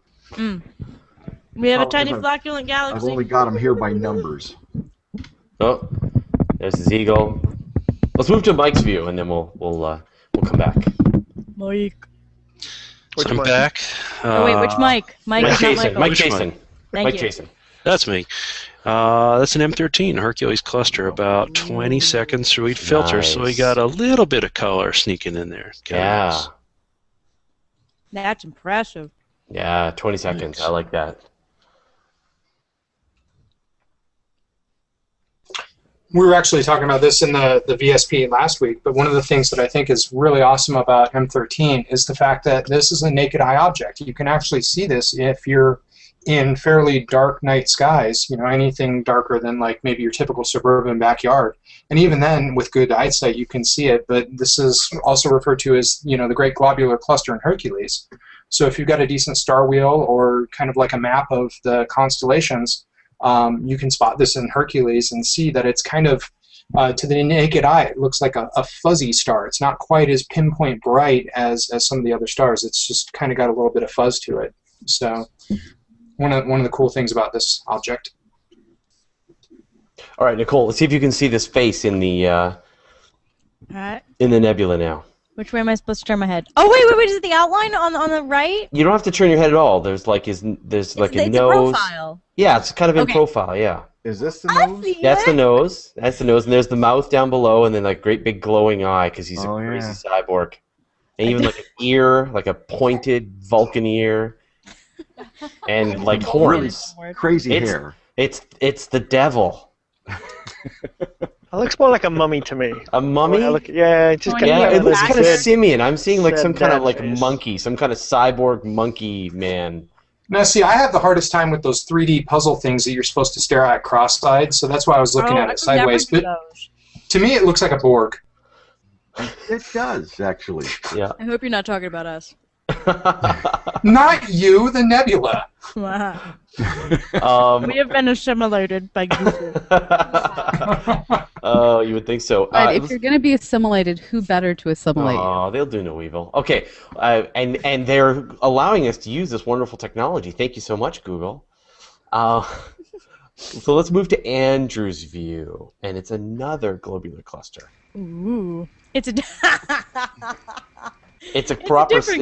We have a tiny flocculent galaxy. I've only got them here by numbers. Oh, there's his eagle. Let's move to Mike's view, and then we'll come back. Mike. So I'm back. Oh wait, which Mike? Mike is not Michael. Mike Jason. Thank Mike you. Jason. That's me. That's an M13 Hercules cluster, about 20 seconds through each filter, so we got a little bit of color sneaking in there. Yeah. That's impressive. Yeah, 20 seconds. I like that. We were actually talking about this in the VSP last week, but one of the things that I think is really awesome about M13 is the fact that this is a naked eye object. You can actually see this if you're in fairly dark night skies, anything darker than like maybe your typical suburban backyard. And even then, with good eyesight, you can see it, but this is also referred to as, the Great Globular Cluster in Hercules. So if you've got a decent star wheel or kind of like a map of the constellations, you can spot this in Hercules and see that it's kind of, to the naked eye, it looks like a fuzzy star. It's not quite as pinpoint bright as some of the other stars. It's just kind of got a little bit of fuzz to it. So one of the cool things about this object. All right, Nicole, let's see if you can see this face in the All right. in the nebula now. Which way am I supposed to turn my head? Oh wait! Is it the outline on the right? You don't have to turn your head at all. There's like a nose. It's a profile. Yeah, it's kind of in profile. Yeah. Is this the nose? That's the nose. That's the nose, and there's the mouth down below, and then like great big glowing eye because he's a crazy cyborg, and even like an ear, like a pointed Vulcan ear, and like horns. Really crazy hair. It's the devil. It looks more like a mummy to me. A mummy? It just it looks kind of simian. I'm seeing like Said some kind of that like face. monkey, some kind of cyborg monkey man. Now, see, I have the hardest time with those 3D puzzle things that you're supposed to stare at cross-eyed, so that's why I was looking at it sideways. But to me, it looks like a Borg. It does, actually. Yeah. I hope you're not talking about us. Not you, the nebula. Wow. We have been assimilated by Google. Oh, you would think so. But if you're going to be assimilated, who better to assimilate you? Oh, they'll do no evil. Okay, and they're allowing us to use this wonderful technology. Thank you so much, Google. So let's move to Andrew's view, and it's another globular cluster. Ooh. It's a different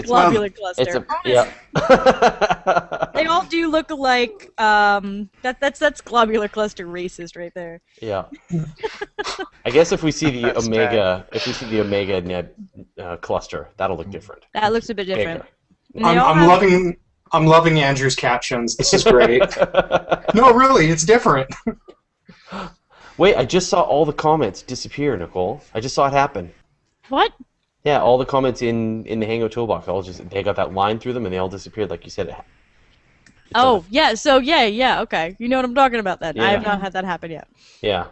globular cluster. Yeah. They all do look alike. That's globular cluster racist right there. Yeah. I guess if we see the omega, cluster, that'll look different. That looks a bit different. I'm loving Andrew's captions. This is great. No, really, it's different. Wait, I just saw all the comments disappear, Nicole. I just saw it happen. What? Yeah, all the comments in the Hangout toolbox, they got that line through them and they all disappeared, like you said. Oh, yeah. So yeah. Okay, you know what I'm talking about. Then I have not had that happen yet. Yeah.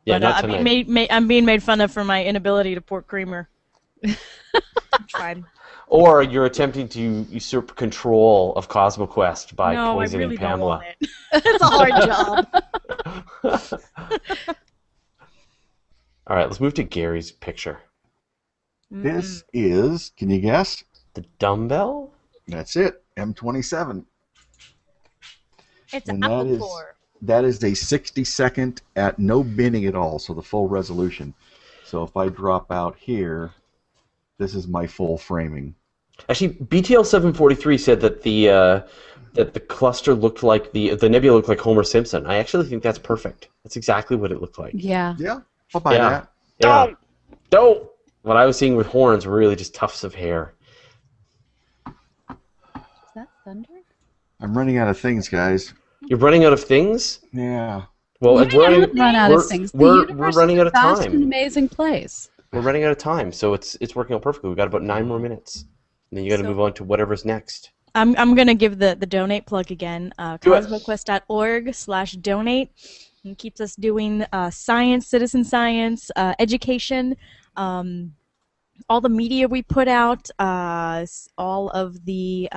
Yeah, but, not tonight. I'm being made fun of for my inability to pour creamer. Fine. Or you're attempting to usurp control of CosmoQuest by poisoning I really Pamela. Don't want it. It's a hard job. All right, let's move to Gary's picture. This is, can you guess? The dumbbell? That's it, M27. It's an apple core. That is a 60-second at no binning at all, so the full resolution. So if I drop out here, this is my full framing. Actually, BTL 743 said that the cluster looked like the nebula looked like Homer Simpson. I actually think that's perfect. That's exactly what it looked like. Yeah. Yeah. I'll buy that. Yeah. Don't. What I was seeing with horns were really just tufts of hair. Is that thunder? I'm running out of things, guys. You're running out of things? Yeah. Well, we can't run out of things. We're running out of vast time. and amazing place. We're running out of time, so it's working out perfectly. We've got about 9 more minutes. And then you got to move on to whatever's next. I'm going to give the donate plug again. CosmoQuest.org/donate. It keeps us doing science, citizen science, education, all the media we put out, all of the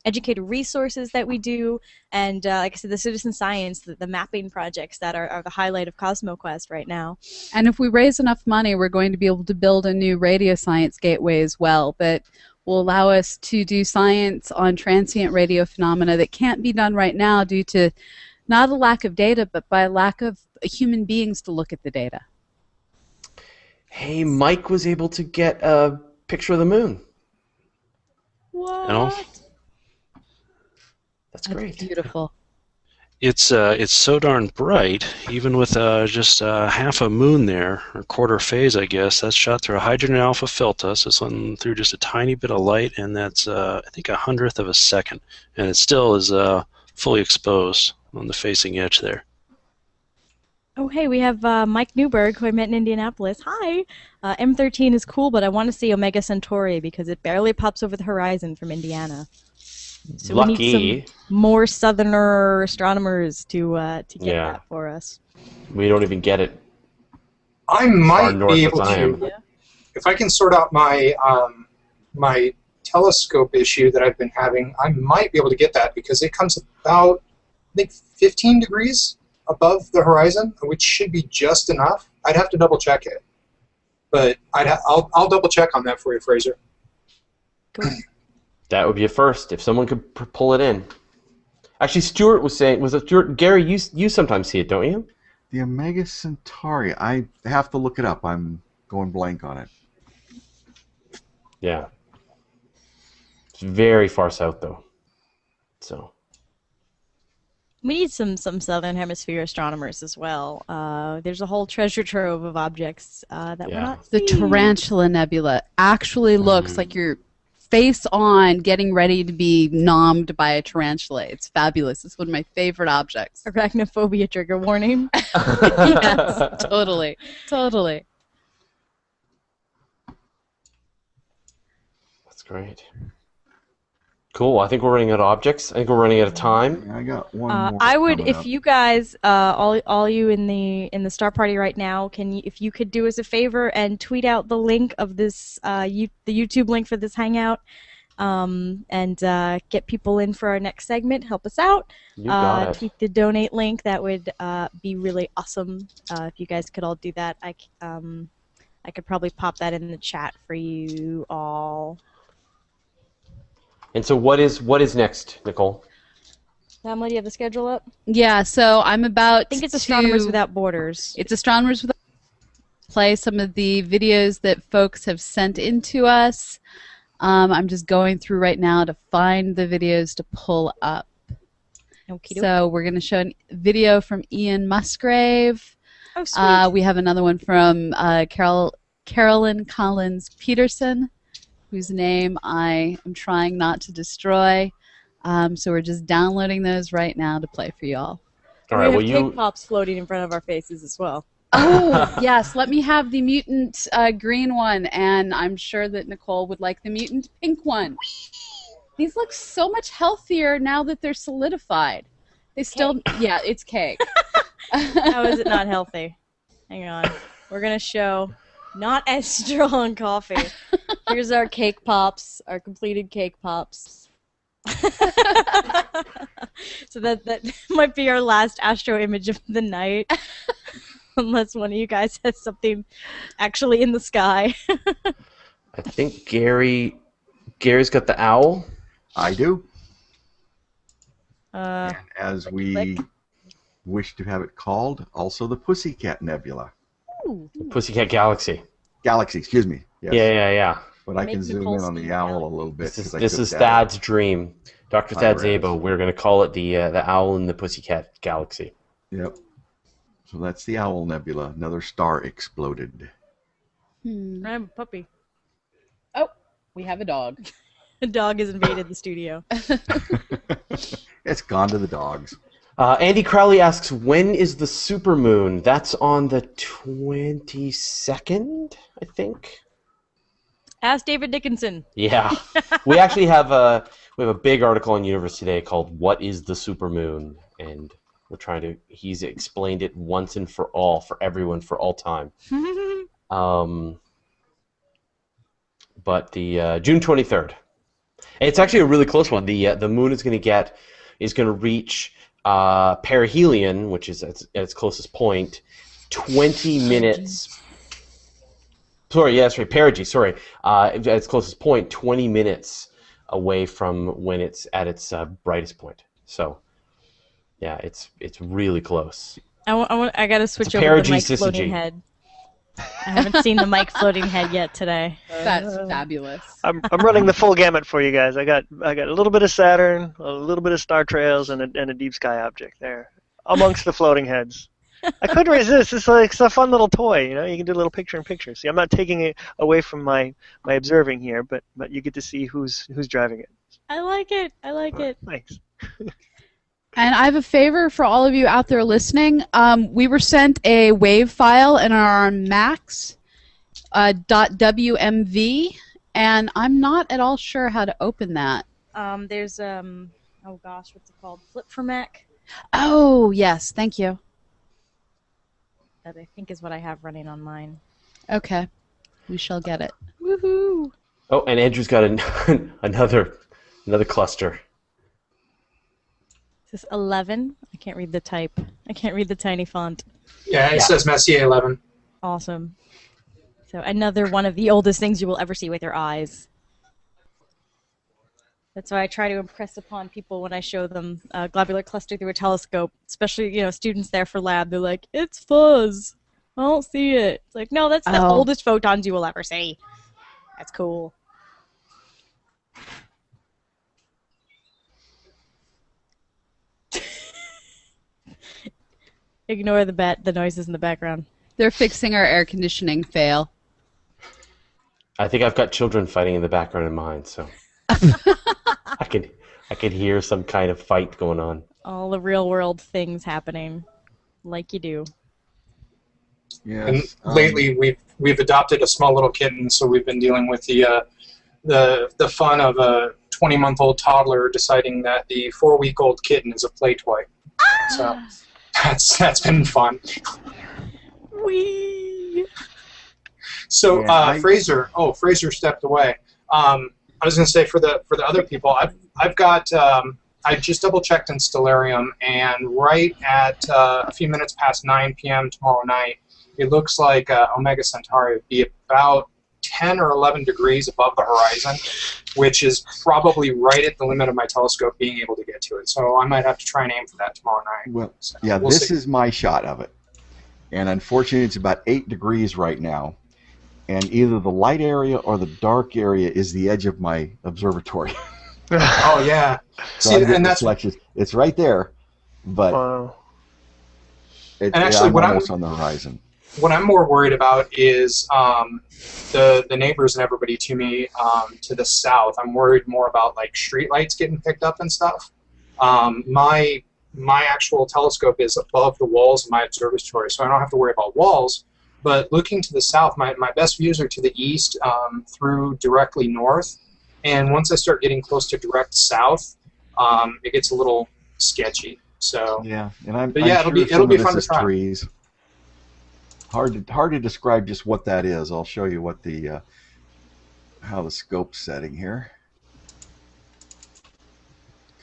educator resources that we do, and like I said, the citizen science, the mapping projects that are the highlight of CosmoQuest right now. And if we raise enough money, we're going to be able to build a new radio science gateway as well that will allow us to do science on transient radio phenomena that can't be done right now due to not a lack of data, but by a lack of human beings to look at the data. Hey, Mike was able to get a picture of the moon. What? You know? That's great. Beautiful. It's so darn bright, even with just half a moon there, or quarter phase, I guess. That's shot through a hydrogen alpha filter, so it's letting through just a tiny bit of light, and that's I think 1/100th of a second, and it still is fully exposed on the facing edge there. Oh, hey, we have Mike Newberg, who I met in Indianapolis. Hi! M13 is cool, but I want to see Omega Centauri because it barely pops over the horizon from Indiana. So Lucky. we need some more southerner astronomers to get that for us. We don't even get it. I might north be as able I am. to, if I can sort out my my telescope issue that I've been having, I might be able to get that because it comes about, I think, 15 degrees above the horizon, which should be just enough. I'd have to double check it, but I'll double check on that for you, Fraser. Cool. That would be a first if someone could pull it in. Actually, Stuart was saying, was it Stuart? Gary, you sometimes see it, don't you? The Omega Centauri. I have to look it up. I'm going blank on it. Yeah. It's very far south, though. So. We need some Southern Hemisphere astronomers as well. There's a whole treasure trove of objects that we're not seeing. The Tarantula Nebula actually looks like you're face on getting ready to be nommed by a tarantula. It's fabulous. It's one of my favorite objects. Arachnophobia trigger warning. Yes, totally. Totally. That's great. Cool. I think we're running out of objects. I think we're running out of time. I got one more. I would, coming if up. you guys, all you in the Star Party right now, if you could do us a favor and tweet out the link of this, the YouTube link for this Hangout, and get people in for our next segment. Help us out. You got it. Tweet the donate link. That would be really awesome. If you guys could all do that, I could probably pop that in the chat for you all. And so what is next, Nicole? Pamela, do you have the schedule up? Yeah, so I'm about I think it's Astronomers Without Borders. It's Astronomers Without Borders. Play some of the videos that folks have sent in to us. I'm just going through right now to find the videos to pull up. So we're going to show a video from Ian Musgrave. Oh, sweet. We have another one from Carolyn Collins Peterson, whose name I am trying not to destroy. So we're just downloading those right now to play for y'all. All right, we have cake pops floating in front of our faces as well. Oh, yes. Let me have the mutant green one, and I'm sure that Nicole would like the mutant pink one. These look so much healthier now that they're solidified. They still, yeah, it's cake. How is it not healthy? Hang on. We're going to show not as strong coffee. Here's our cake pops, our completed cake pops. So that might be our last astro image of the night. Unless one of you guys has something actually in the sky. I think Gary's got the owl. I do. And as we wish to have it called, also the Pussycat Nebula. Ooh. Pussycat Galaxy. Galaxy, excuse me. Yes. Yeah. But I can zoom in on the owl a little bit. This is Thad's dream. Dr. Thad Zabo. We're going to call it the owl in the Pussycat Galaxy. Yep. So that's the Owl Nebula. Another star exploded. I have a puppy. Oh, we have a dog. A dog has invaded the studio. It's gone to the dogs. Andy Crowley asks, when is the supermoon? That's on the 22nd, I think. Ask David Dickinson. Yeah. We actually have a big article on Universe Today called "What is the Supermoon?" and he's explained it once and for all, for everyone, for all time. But the June 23rd. It's actually a really close one. The moon is going to reach perihelion, which is at its closest point, 20 minutes. Sorry, yeah, that's right. Perigee, sorry. At its closest point, 20 minutes away from when it's at its brightest point. So, yeah, it's really close. I got to switch over to the Mike floating head. I haven't seen the Mike floating head yet today. That's fabulous. I'm running the full gamut for you guys. I got a little bit of Saturn, a little bit of star trails, and a deep sky object there amongst the floating heads. I couldn't resist. It's a fun little toy, you know. You can do a little picture-in-picture. See, I'm not taking it away from my observing here, but you get to see who's driving it. I like it. Thanks. And I have a favor for all of you out there listening. We were sent a WAV file in our Macs, .wmv, and I'm not at all sure how to open that. There's oh gosh, what's it called? Flip for Mac. Oh yes, thank you. That I think is what I have running on mine. Okay, we shall get it. Woohoo! Oh, and Andrew's got another cluster. Is this 11? I can't read the type. I can't read the tiny font. Yeah, it says Messier 11. Awesome. So another one of the oldest things you will ever see with your eyes. That's why I try to impress upon people when I show them a globular cluster through a telescope, especially students there for lab. They're like, "It's fuzz. I don't see it." It's like, no, that's the oldest photons you will ever see. That's cool. Ignore the noises in the background. They're fixing our air conditioning fail. I think I've got children fighting in the background in mine, so I could hear some kind of fight going on. All the real world things happening, like you do. Yes. And lately, we've adopted a small little kitten, so we've been dealing with the fun of a 20-month-old toddler deciding that the 4-week-old kitten is a play toy. So that's been fun. Wee. So Fraser stepped away. I was going to say for the other people, I've got I just double checked in Stellarium, and right at a few minutes past 9 p.m. tomorrow night, it looks like Omega Centauri would be about 10 or 11 degrees above the horizon, which is probably right at the limit of my telescope being able to get to it. So I might have to try and aim for that tomorrow night. Well, so yeah, we'll this see. is my shot of it. And unfortunately, it's about 8 degrees right now. And either the light area or the dark area is the edge of my observatory. Oh, yeah. So See, I'm and that's reflections. It's right there, but and actually, I'm what almost on the horizon. What I'm more worried about is the neighbors and everybody to me to the south. I'm worried more about like street lights getting picked up and stuff. My actual telescope is above the walls of my observatory, so I don't have to worry about walls. But looking to the south, my best views are to the east through directly north. And once I start getting close to direct south, it gets a little sketchy. So yeah, and I'm it'll sure be some fun of this to try. is trees. Hard to describe just what that is. I'll show you what the how the scope's setting here.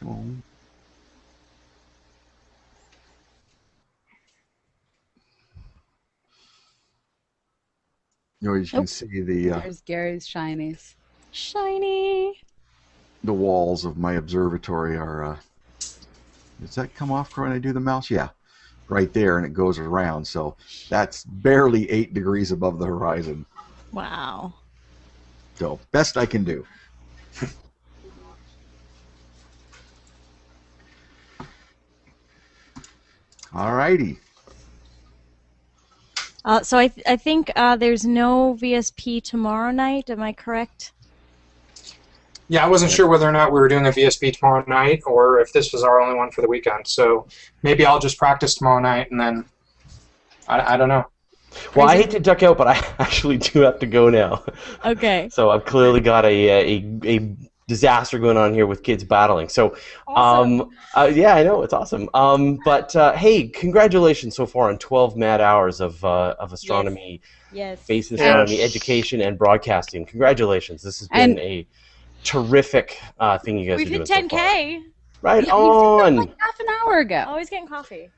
Come on. You can see the There's Gary's shinies. Shiny. The walls of my observatory are. Does that come off when I do the mouse? Yeah, right there, and it goes around. So that's barely 8 degrees above the horizon. Wow. So best I can do. All righty. So I think there's no VSP tomorrow night. Am I correct? Yeah, I wasn't sure whether or not we were doing a VSP tomorrow night or if this was our only one for the weekend. So maybe I'll just practice tomorrow night and then I don't know. Well, I hate to duck out, but I actually do have to go now. Okay. So I've clearly got a disaster going on here with kids battling. So, awesome. Yeah, I know, it's awesome. But hey, congratulations so far on 12 mad hours of astronomy, yes. space astronomy, education, and broadcasting. Congratulations. This has been a terrific thing you guys are doing. We've hit 10K. So right We on. did that like half an hour ago. Always getting coffee.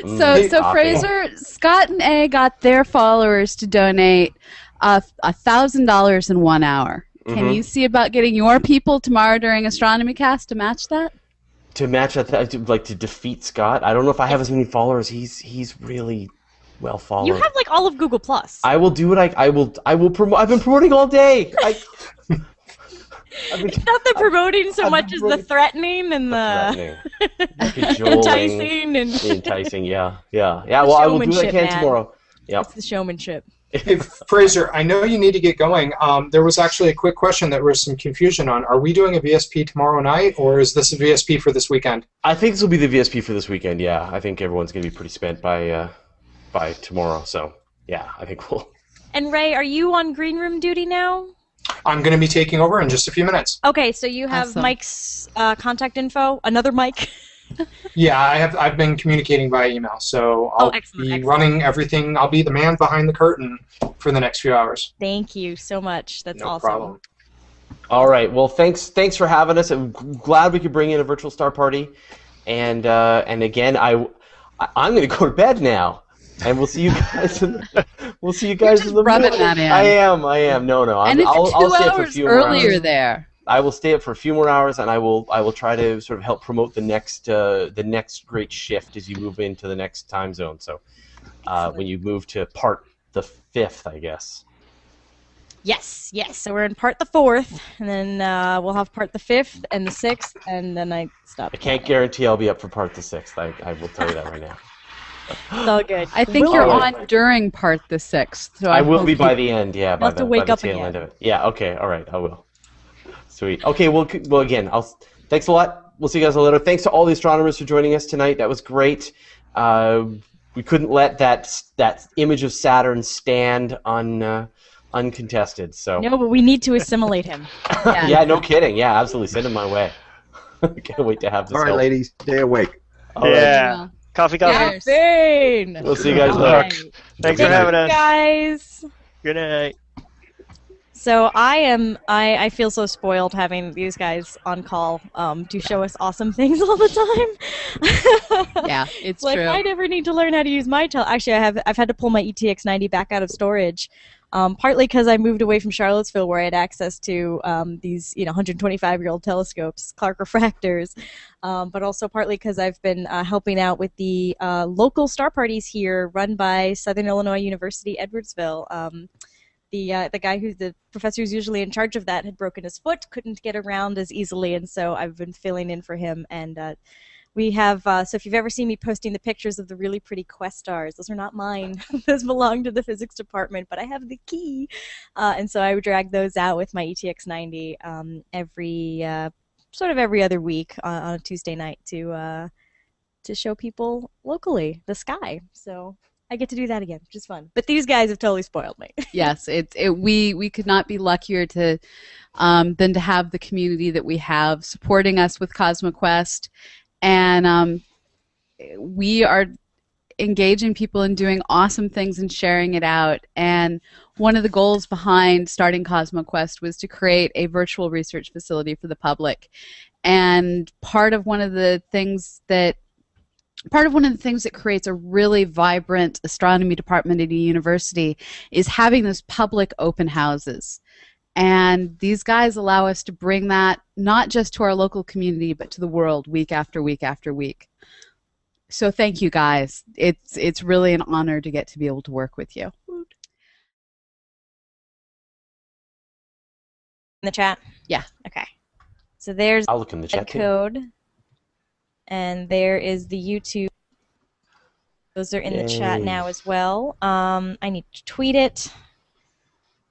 So Fraser, Scott and A got their followers to donate $1,000 in 1 hour. Can you see about getting your people tomorrow during Astronomy Cast to match that? To match that, like to defeat Scott? I don't know if I have as many followers. He's really well followed. You have like all of Google Plus. I will do what I will promote. I've been promoting all day. It's not the promoting so much as the threatening and the enticing and enticing. Yeah. Well, I will do what I can tomorrow. Yeah. It's the showmanship. Hey, Fraser, I know you need to get going. There was actually a quick question that there was some confusion on. Are we doing a VSP tomorrow night, or is this a VSP for this weekend? I think this will be the VSP for this weekend. Yeah, I think everyone's going to be pretty spent by tomorrow. So yeah, I think we'll. And Ray, are you on green room duty now? I'm going to be taking over in just a few minutes. Okay, so you have Mike's contact info. Another Mike. Yeah, I've been communicating via email, so I'll be running everything. I'll be the man behind the curtain for the next few hours. Thank you so much. That's no awesome. problem. All right. Well, thanks for having us. I'm glad we could bring in a virtual star party, and again, I'm going to go to bed now, and we'll see you guys. We'll see you guys in the morning. That in. I am. No. And I'll stay up for a hours few more earlier hours. there. I will stay up for a few more hours, and I will try to sort of help promote the next great shift as you move into the next time zone. So when you move to part the 5th, I guess. Yes. So we're in part the 4th, and then we'll have part the 5th and the 6th, and then I stop. I can't guarantee I'll be up for part the 6th. I will tell you that right now. It's all good. I think you're on during part the 6th. So I will be by the end. Yeah, by the tail end of it. Yeah. Okay. All right. I will. Sweet. Okay, well again, thanks a lot. We'll see you guys later. Thanks to all the astronomers for joining us tonight. That was great. We couldn't let that image of Saturn stand uncontested. So. No, but we need to assimilate him. Yeah, no kidding. Yeah, absolutely. Send him my way. Can't wait to have this. All right, ladies, stay awake. All right. Coffee. Caffeine. We'll see you guys later. Thanks for having us, guys. Good night. So I feel so spoiled having these guys on call to show us awesome things all the time. Yeah, it's like, true. I never need to learn how to use my Actually, I've had to pull my ETX90 back out of storage, partly because I moved away from Charlottesville where I had access to these 125-year-old telescopes, Clark refractors, but also partly because I've been helping out with the local star parties here run by Southern Illinois University, Edwardsville. The guy the professor who's usually in charge of that had broken his foot, couldn't get around as easily, and so I've been filling in for him. And we have, so if you've ever seen me posting the pictures of the really pretty Quest stars, those are not mine. Those belong to the physics department, but I have the key. And so I would drag those out with my ETX90 every other week on a Tuesday night to show people locally the sky. So I get to do that again, which is fun. But these guys have totally spoiled me. Yes, we could not be luckier than to have the community that we have supporting us with CosmoQuest, and we are engaging people in doing awesome things and sharing it out. And one of the goals behind starting CosmoQuest was to create a virtual research facility for the public. And part of one of the things that creates a really vibrant astronomy department at a university is having those public open houses. And these guys allow us to bring that not just to our local community, but to the world week after week after week. So thank you, guys. It's really an honor to get to be able to work with you. In the chat? Yeah. Okay. So there's I'll look in the chat code. And there is the YouTube. Those are in the chat now as well. I need to tweet it.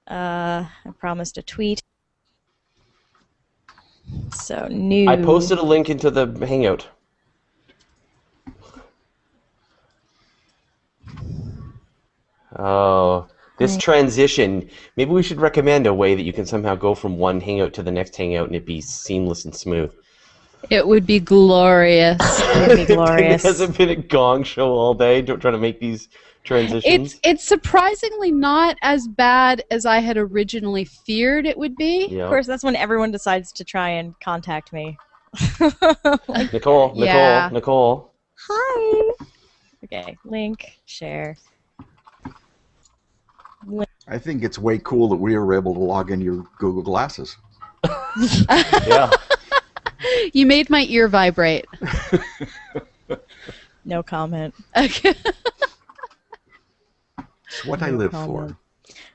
I promised a tweet. So new. I posted a link into the Hangout. Oh, this transition. Maybe we should recommend a way that you can somehow go from one Hangout to the next Hangout and it be seamless and smooth. It would be glorious. It would be glorious. It hasn't been a gong show all day. Don't try to make these transitions. It's surprisingly not as bad as I had originally feared it would be. Yep. Of course, that's when everyone decides to try and contact me. Nicole. Hi. Okay, link, share. I think it's way cool that we were able to log into your Google Glasses. Yeah. You made my ear vibrate. No comment. Okay. It's what I live for.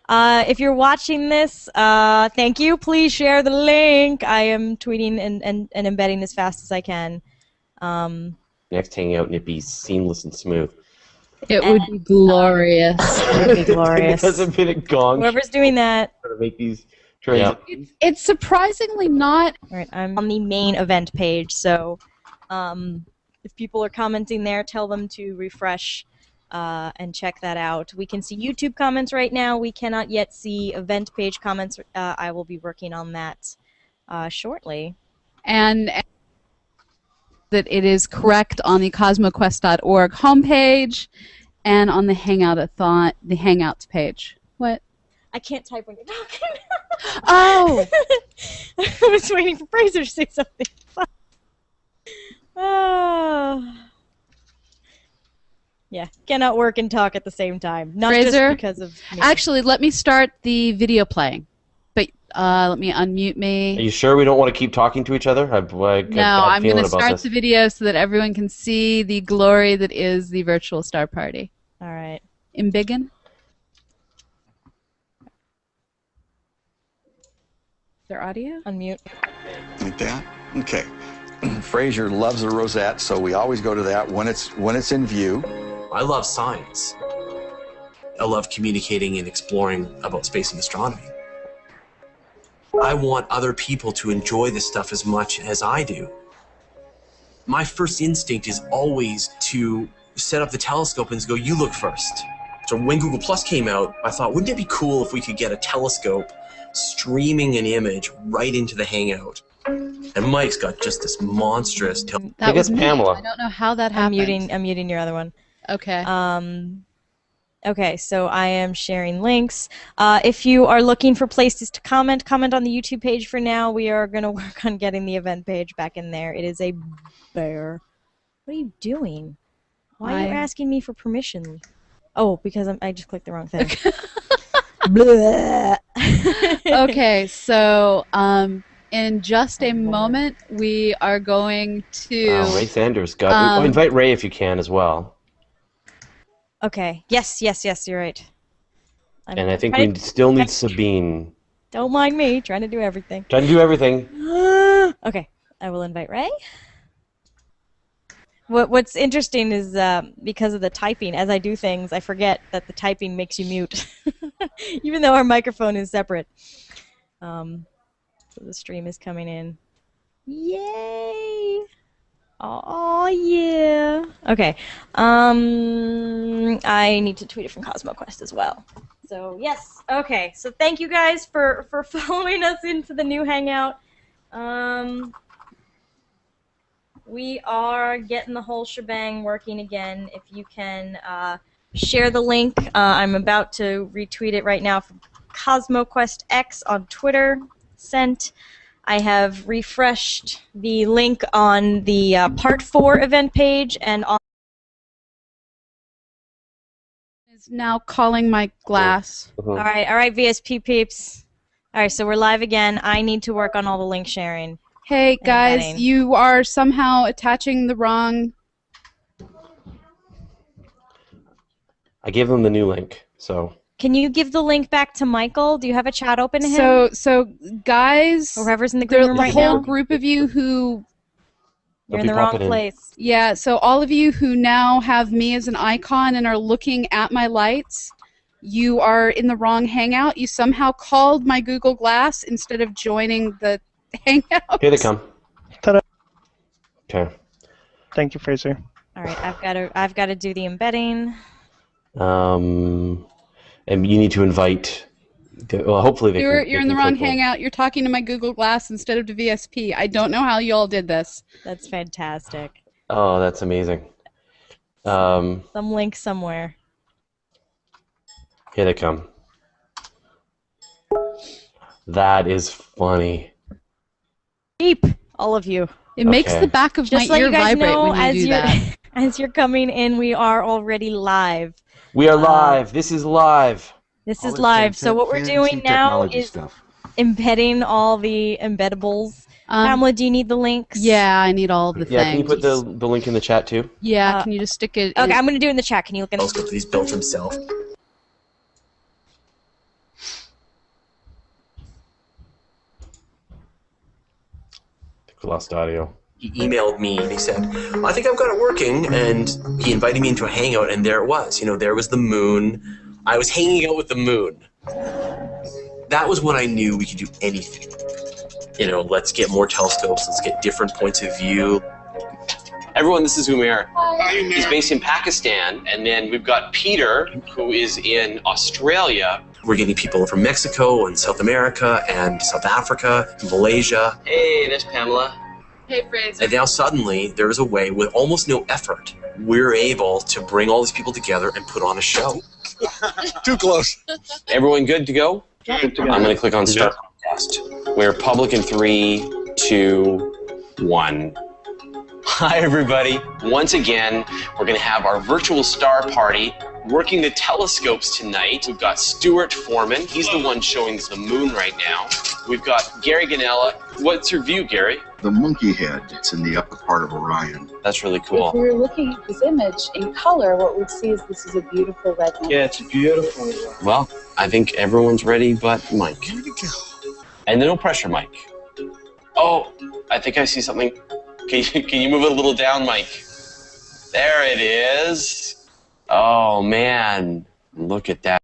If you're watching this, thank you. Please share the link. I am tweeting and embedding as fast as I can. Next Hangout and it be seamless and smooth. It would be glorious. It would be glorious. It hasn't been a gong. Whoever's doing that. Try to make these transitions. It's surprisingly not. All right, I'm on the main event page, so if people are commenting there, tell them to refresh and check that out. We can see YouTube comments right now. We cannot yet see event page comments. I will be working on that shortly. And that it is correct on the cosmoquest.org homepage and on the Hangoutathon, the Hangouts page. What? I can't type when you're talking. Oh! I was waiting for Fraser to say something. Oh. Yeah, cannot work and talk at the same time. Not Fraser, just because of me. Actually, let me start the video playing. But let me unmute me. Are you sure we don't want to keep talking to each other? No, I'm going to start the video so that everyone can see the glory that is the virtual star party. All right. Embiggen? Is there audio? Unmute. Like that? Okay. Fraser loves a rosette, so we always go to that when it's in view. I love science. I love communicating and exploring about space and astronomy. I want other people to enjoy this stuff as much as I do. My first instinct is always to set up the telescope and go, you look first. So when Google Plus came out, I thought, wouldn't it be cool if we could get a telescope streaming an image right into the Hangout? And Mike's got just this monstrous telescope. That was me. Pamela. I don't know how that happened. I'm muting your other one. Okay. Okay, so I am sharing links. If you are looking for places to comment on the YouTube page for now. We are going to work on getting the event page back in there. It is a bear. What are you doing? Why are you asking me for permission? Oh, because I just clicked the wrong thing. Okay, so in just a moment, we are going to... Ray Sanders got... invite Ray if you can as well. Okay. Yes, you're right. And I think we still need Sabine. Don't mind me, trying to do everything. Trying to do everything. Okay, I will invite Ray. What's interesting is because of the typing, as I do things, I forget that the typing makes you mute, even though our microphone is separate. So the stream is coming in. Yay! Oh yeah. Okay. I need to tweet it from CosmoQuest as well. So yes. Okay. So thank you guys for following us into the new Hangout. We are getting the whole shebang working again. If you can share the link, I'm about to retweet it right now from CosmoQuest X on Twitter. Sent. I have refreshed the link on the Part 4 event page and on. Is now calling my glass. All right, VSP peeps. All right, so we're live again. I need to work on all the link sharing. Hey guys, you are somehow attaching the wrong. I gave them the new link, so. Can you give the link back to Michael? Do you have a chat open to him? So guys, or whoever's in the green room right now. The whole group of you who. You're in the wrong place. Yeah, so all of you who now have me as an icon and are looking at my lights, you are in the wrong Hangout. You somehow called my Google Glass instead of joining the Hangout. Here they come. Ta-da. Okay. Thank you, Fraser. All right, I've got to do the embedding. And you need to invite. Well, hopefully they You're can. in the wrong Hangout. You're talking to my Google Glass instead of to VSP. I don't know how you all did this. That's fantastic. Oh, that's amazing. Some link somewhere. Here they come. That is funny. Beep, all of you. It makes the back of my ear vibrate when you do that. As you're coming in, we are already live. We are live. This is live. This is live. So what we're doing now is embedding all the embeddables. Pamela, do you need the links? Yeah, I need all the things. Yeah, can you put the link in the chat too? Yeah, can you just stick it? Okay, I'm going to do it in the chat. Can you look at it? He's built himself. Lost audio. He emailed me and he said, I think I've got it working, and he invited me into a hangout, and there it was. There was the moon. I was hanging out with the moon. That was when I knew we could do anything. Let's get more telescopes, let's get different points of view. Everyone, this is Umair. He's based in Pakistan, and then we've got Peter, who is in Australia. We're getting people from Mexico and South America and South Africa, Malaysia. Hey, there's Pamela. Hey, Fraser. And now suddenly, there's a way, with almost no effort, we're able to bring all these people together and put on a show. Too close. Everyone good to go? I'm going to click on Start Broadcast. We're public in 3, 2, 1. Hi, everybody. Once again, we're going to have our virtual star party working the telescopes tonight. We've got Stuart Foreman. He's the one showing us the moon right now. We've got Gary Ganella. What's your view, Gary? The monkey head. It's in the upper part of Orion. That's really cool. If we were looking at this image in color, what we'd see is this is a beautiful red one. Yeah, it's beautiful. Well, I think everyone's ready but Mike. Here we go. And no pressure, Mike. Oh, I think I see something. Can you move it a little down, Mike? There it is. Oh, man. Look at that.